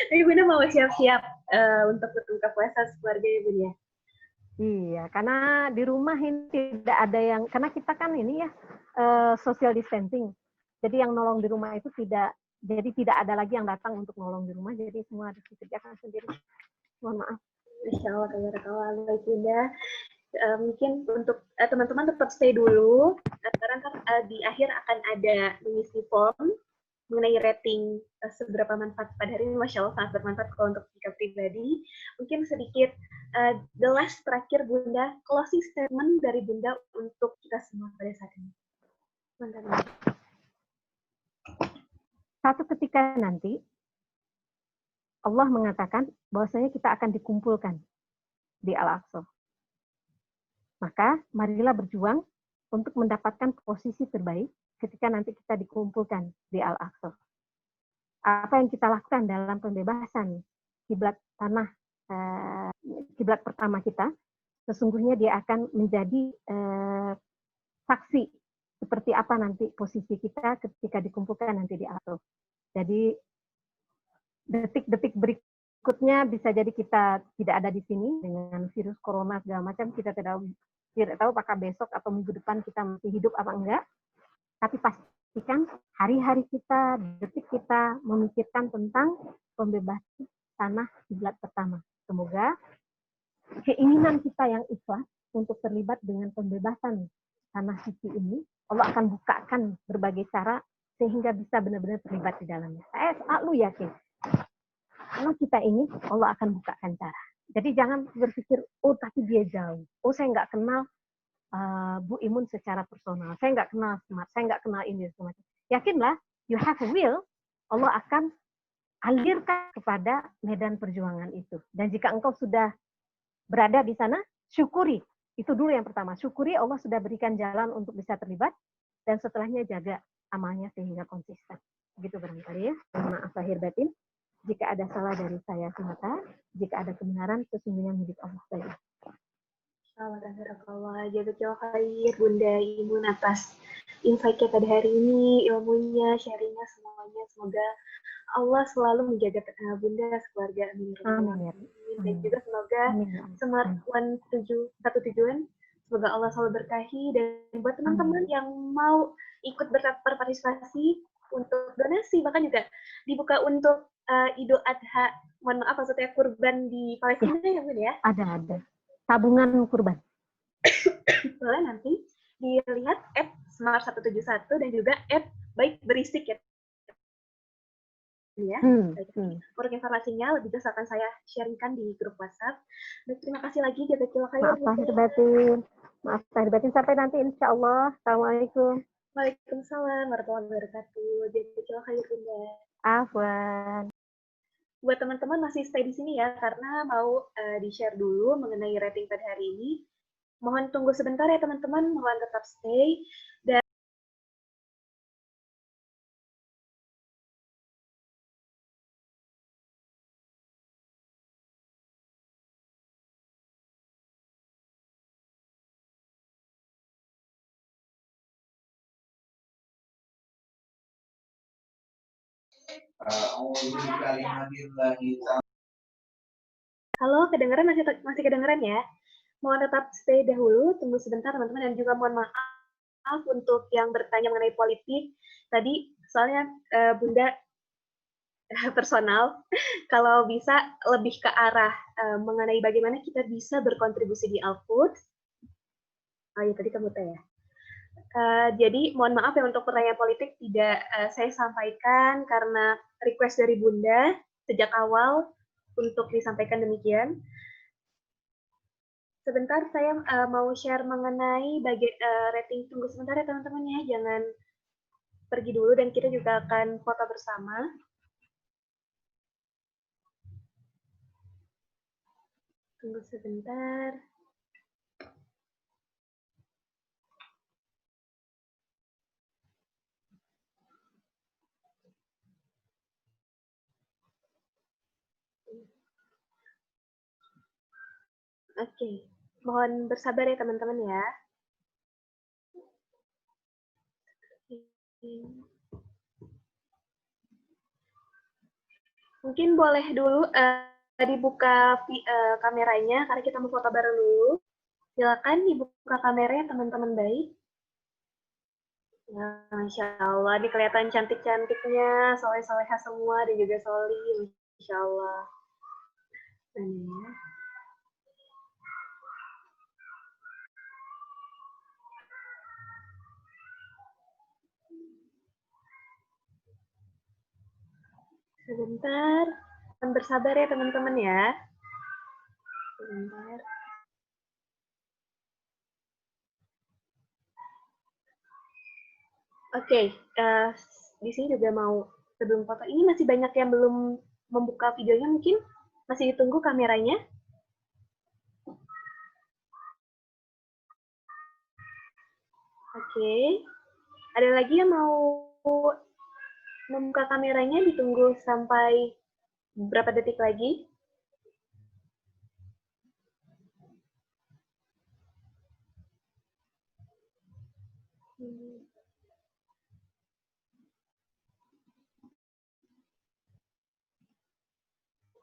Tapi Bunda mau siap-siap untuk berbuka puasa keluarga ya Bun ya. Iya, karena di rumah ini tidak ada yang, karena kita kan ini ya social distancing. Jadi yang nolong di rumah itu tidak ada lagi yang datang untuk nolong di rumah. Jadi semua harus dikerjakan sendiri. Mohon maaf. Insya Allah, tabarakallah, baik Bunda. Mungkin untuk teman-teman tetap stay dulu. Sekarang kan di akhir akan ada mengisi form mengenai rating seberapa manfaat pada hari ini. Masya Allah sangat bermanfaat kalau untuk sikap pribadi. Mungkin sedikit the last terakhir Bunda, closing statement dari Bunda untuk kita semua pada saat ini. Mantap. Satu ketika nanti Allah mengatakan bahwasanya kita akan dikumpulkan di Al-Aqsa. Maka marilah berjuang untuk mendapatkan posisi terbaik ketika nanti kita dikumpulkan di Al-Aqsa. Apa yang kita lakukan dalam pembebasan kiblat tanah, kiblat pertama kita, sesungguhnya dia akan menjadi saksi seperti apa nanti posisi kita ketika dikumpulkan nanti di Al-Aqsa. Jadi detik-detik berikutnya bisa jadi kita tidak ada di sini dengan virus corona segala macam, kita tidak tahu apakah besok atau minggu depan kita masih hidup apa enggak. Tapi pastikan hari-hari kita, detik kita memikirkan tentang pembebasan tanah kiblat pertama. Semoga keinginan kita yang ikhlas untuk terlibat dengan pembebasan tanah suci ini, Allah akan bukakan berbagai cara sehingga bisa benar-benar terlibat di dalamnya. Saya selalu yakin, kalau kita ini, Allah akan bukakan cara. Jadi jangan berpikir, oh tapi dia jauh, oh saya nggak kenal Bu Imun secara personal, saya nggak kenal Smart, saya nggak kenal ini semacam. Yakinlah, you have a will, Allah akan alirkan kepada medan perjuangan itu. Dan jika engkau sudah berada di sana, syukuri. Itu dulu yang pertama, syukuri Allah sudah berikan jalan untuk bisa terlibat, dan setelahnya jaga amalnya sehingga konsisten. Begitu barangkali ya. Maaf lahir batin. Jika ada salah dari saya semata, jika ada kebenaran, sesungguhnya milik Allah saja. Alhamdulillah, jazakallahu khair Bunda Imun atas insight-nya pada hari ini, ilmunya, sharingnya semuanya. Semoga Allah selalu menjaga Bunda sekeluarga. Amin. Dan juga semoga Smart 171 semoga Allah selalu berkahi. Dan buat teman-teman yang mau ikut berpartisipasi untuk donasi, bahkan juga dibuka untuk Idul Adha, mohon maaf maksudnya kurban di Palestina ya Bunda ya? Ada. Tabungan kurban. Boleh nanti dilihat Smart 171 dan juga Baik Berisik ya. Untuk informasinya lebih jelas akan saya sharingkan di grup WhatsApp. Baik, terima kasih lagi jazakallahu khair. Maaf lahir batin. Sampai nanti insya Allah. Assalamualaikum. Waalaikumsalam warahmatullahi wabarakatuh. Jazakallahu khair Bunda. Afwan. Buat teman-teman masih stay di sini ya, karena mau di-share dulu mengenai rating pada hari ini. Mohon tunggu sebentar ya teman-teman, mohon tetap stay. Dan Halo, kedengaran masih kedengaran ya? Mohon tetap stay dahulu, tunggu sebentar teman-teman, dan juga mohon maaf untuk yang bertanya mengenai politik. Tadi soalnya Bunda personal, kalau bisa lebih ke arah mengenai bagaimana kita bisa berkontribusi di Alput. Oh iya, tadi kamu tanya. Jadi mohon maaf ya untuk pertanyaan politik tidak saya sampaikan karena request dari Bunda sejak awal untuk disampaikan demikian. Sebentar saya mau share mengenai rating. Tunggu sebentar ya teman-teman ya, jangan pergi dulu dan kita juga akan foto bersama. Tunggu sebentar. Oke, mohon bersabar ya teman-teman ya. Mungkin boleh dulu dibuka kameranya karena kita mau foto bareng dulu. Silakan dibuka kameranya teman-teman baik. Ya, Masya Allah, ini kelihatan cantik-cantiknya, soleh-soleha semua, dan juga Soli, Masya Allah. Ini ya. Sebentar, bersabar ya teman-teman ya. Sebentar. Oke, di sini juga mau sebelum foto ini masih banyak yang belum membuka videonya, mungkin masih ditunggu kameranya. Oke, ada lagi yang mau membuka kameranya, ditunggu sampai berapa detik lagi.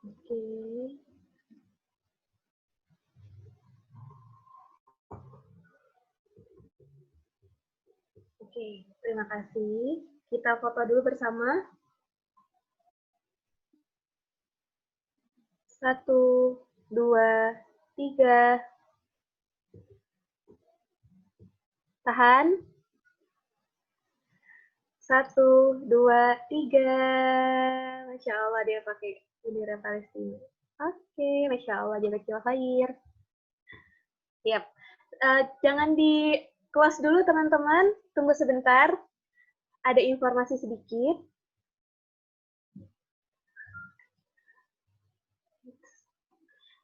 Oke. Oke, terima kasih. Kita foto dulu bersama. 1, 2, 3. Tahan. 1, 2, 3. Masya Allah dia pakai bendera Palestina. Oke, Masya Allah dia kecil khair. Yap. Jangan di close dulu teman-teman. Tunggu sebentar. Ada informasi sedikit.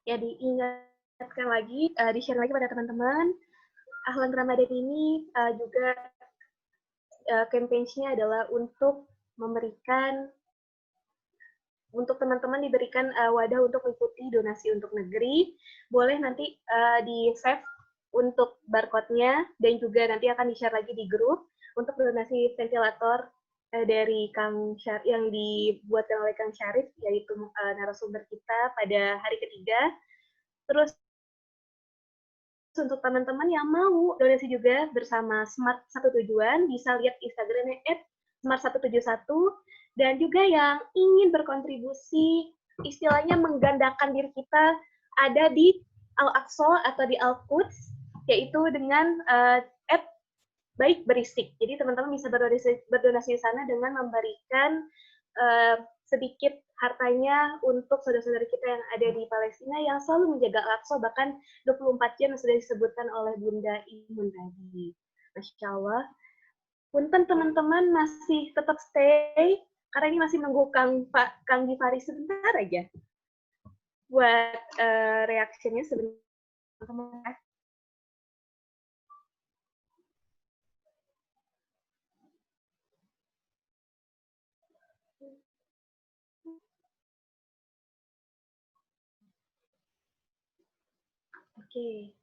Ya diingatkan lagi, di-share lagi pada teman-teman. Ahlan Ramadan ini juga campaign-nya adalah untuk memberikan, untuk teman-teman diberikan wadah untuk mengikuti donasi untuk negeri. Boleh nanti di-save untuk barcode-nya dan juga nanti akan di-share lagi di grup untuk donasi ventilator dari Kang Syarif yang dibuatkan oleh Kang Syarif, yaitu narasumber kita pada hari ketiga. Terus untuk teman-teman yang mau donasi juga bersama Smart Satu Tujuan, bisa lihat Instagramnya @smart171, dan juga yang ingin berkontribusi, istilahnya menggandakan diri kita, ada di Al-Aqsa atau di Al-Quds, yaitu dengan baik berisik. Jadi teman-teman bisa berdonasi di sana dengan memberikan sedikit hartanya untuk saudara-saudara kita yang ada di Palestina yang selalu menjaga Al-Aqsa, bahkan 24 jam yang sudah disebutkan oleh Bunda Imun tadi. Masya Allah. Punten teman-teman masih tetap stay, karena ini masih menunggu Kang Givari sebentar aja buat reaksinya sebentar. Teman-teman. Oke.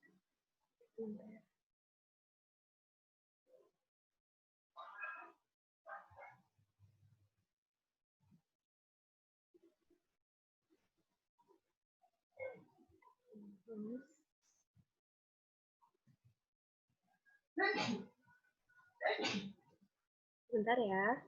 Bentar ya.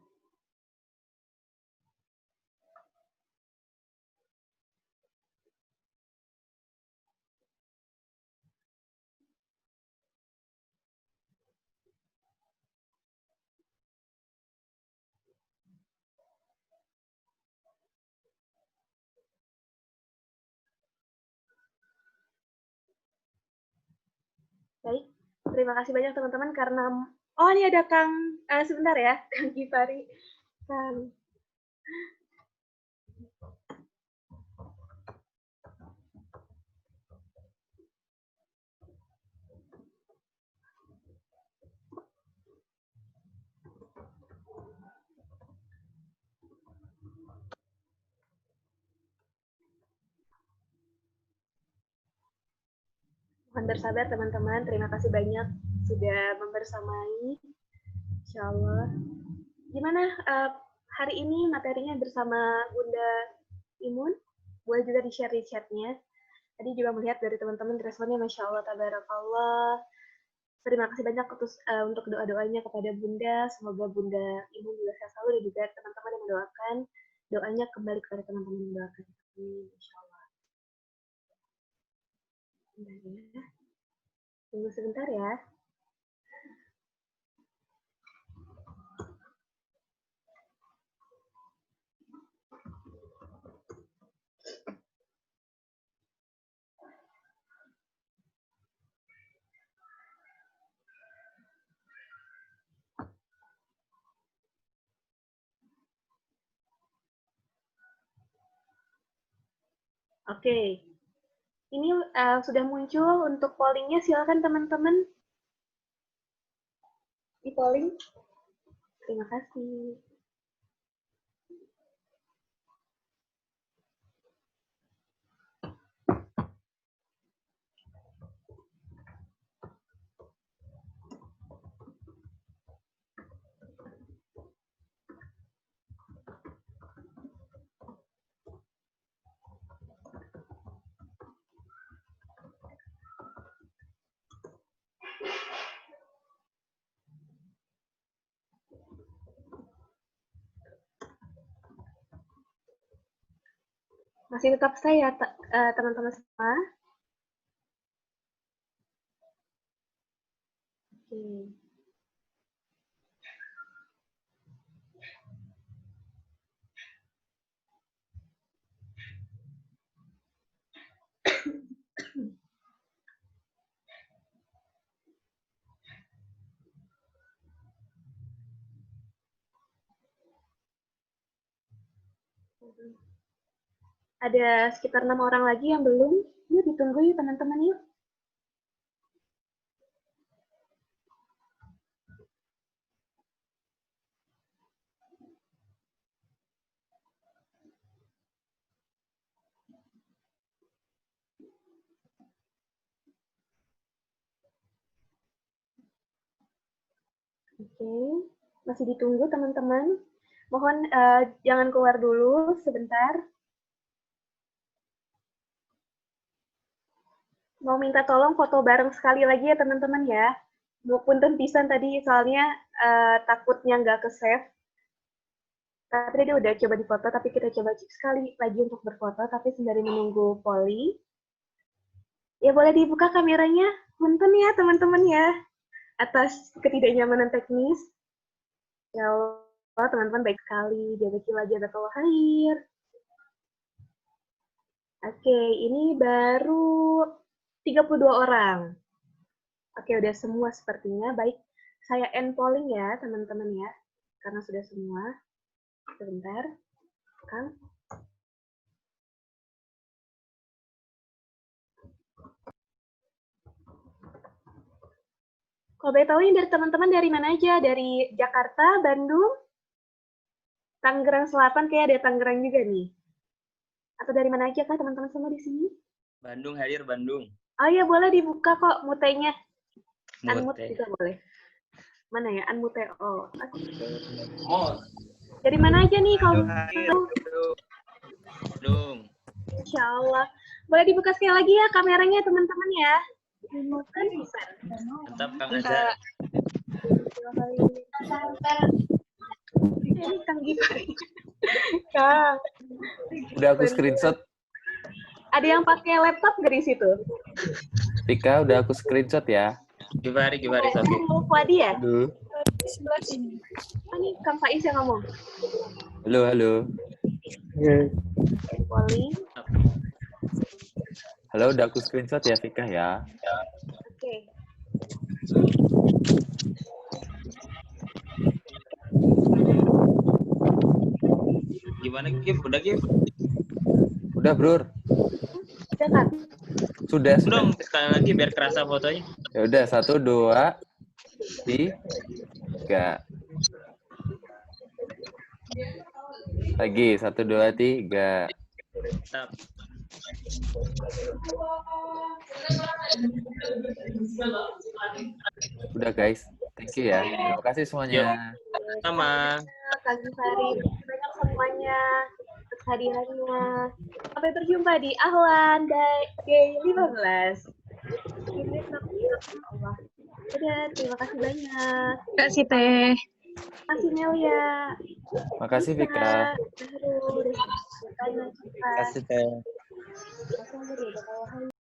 Baik, terima kasih banyak teman-teman karena ini ada Kang sebentar ya, Kang Gifari. Kang. Mohon bersabar teman-teman, terima kasih banyak sudah membersamai. Insya Allah. Gimana hari ini materinya bersama Bunda Imun? Boleh juga di-share di chatnya. Tadi juga melihat dari teman-teman responnya, Masya Allah, Tabarakallah. Terima kasih banyak untuk doa-doanya kepada Bunda. Semoga Bunda Imun juga sehat selalu dan juga teman-teman yang mendoakan. Doanya kembali kepada teman-teman yang mendoakan. Insya Allah. Tunggu sebentar ya. Oke, ini sudah muncul untuk pollingnya. Silakan teman-teman di polling. Terima kasih. Masih tetap saya, teman-teman semua. Oke. Ada sekitar 6 orang lagi yang belum. Yuk ditunggu yuk teman-teman yuk. Oke, masih ditunggu teman-teman. Mohon jangan keluar dulu sebentar. Mau minta tolong foto bareng sekali lagi ya teman-teman ya. Punten pisan tadi soalnya takutnya nggak ke-save. Tadi dia udah coba difoto, tapi kita coba sekali lagi untuk berfoto, tapi sembari menunggu Poli. Ya boleh dibuka kameranya. Punten ya teman-teman ya. Atas ketidaknyamanan teknis. Ya Allah, teman-teman baik sekali. Jazakallah jazakallah khair. Oke, ini baru 32 orang. Oke, udah semua sepertinya. Baik, saya end polling ya, teman-teman ya. Karena sudah semua. Sebentar. Kang. Kalau boleh tahu ini dari teman-teman dari mana aja? Dari Jakarta, Bandung, Tangerang Selatan, kayak ada Tangerang juga nih. Atau dari mana aja kah teman-teman semua di sini? Bandung hadir, Bandung. Oh iya, boleh dibuka kok mutenya. Unmute juga boleh. Mana ya? Unmute. Oh, oke. Dari mana aja nih kalau Bandung. Insya Allah. Boleh dibuka sekali lagi ya kameranya teman-teman ya. Bukan bisa. Mantap Kang Azhar. Ini Kang Gifari. Kang. Udah aku screenshot. Ada yang pakai laptop nggak di situ? Vika, udah aku screenshot ya. Gimari Sofi. Fuadi ya? Halo. Oh, ini Kang Faiz yang ngomong. Halo. Polling. Halo, udah aku screenshot ya Vika ya. Oke. Gimana Gif? Udah Gif? Udah, Bro. Udah kan? Sudah. Dong, sekali lagi biar kerasa fotonya. Ya udah, 1, 2, 3. Lagi 1, 2, 3. Mantap. Udah guys. Thank you ya. Terima kasih semuanya. Sama. Kang Gifari, banyak semuanya atas hadirannya. Sampai berjumpa di Ahlan Day 15. Ini Allah. Udah, terima kasih banyak. Terima kasih Teh. Terima kasih Melia. Makasih Vika. Terima kasih. Kasih Teh.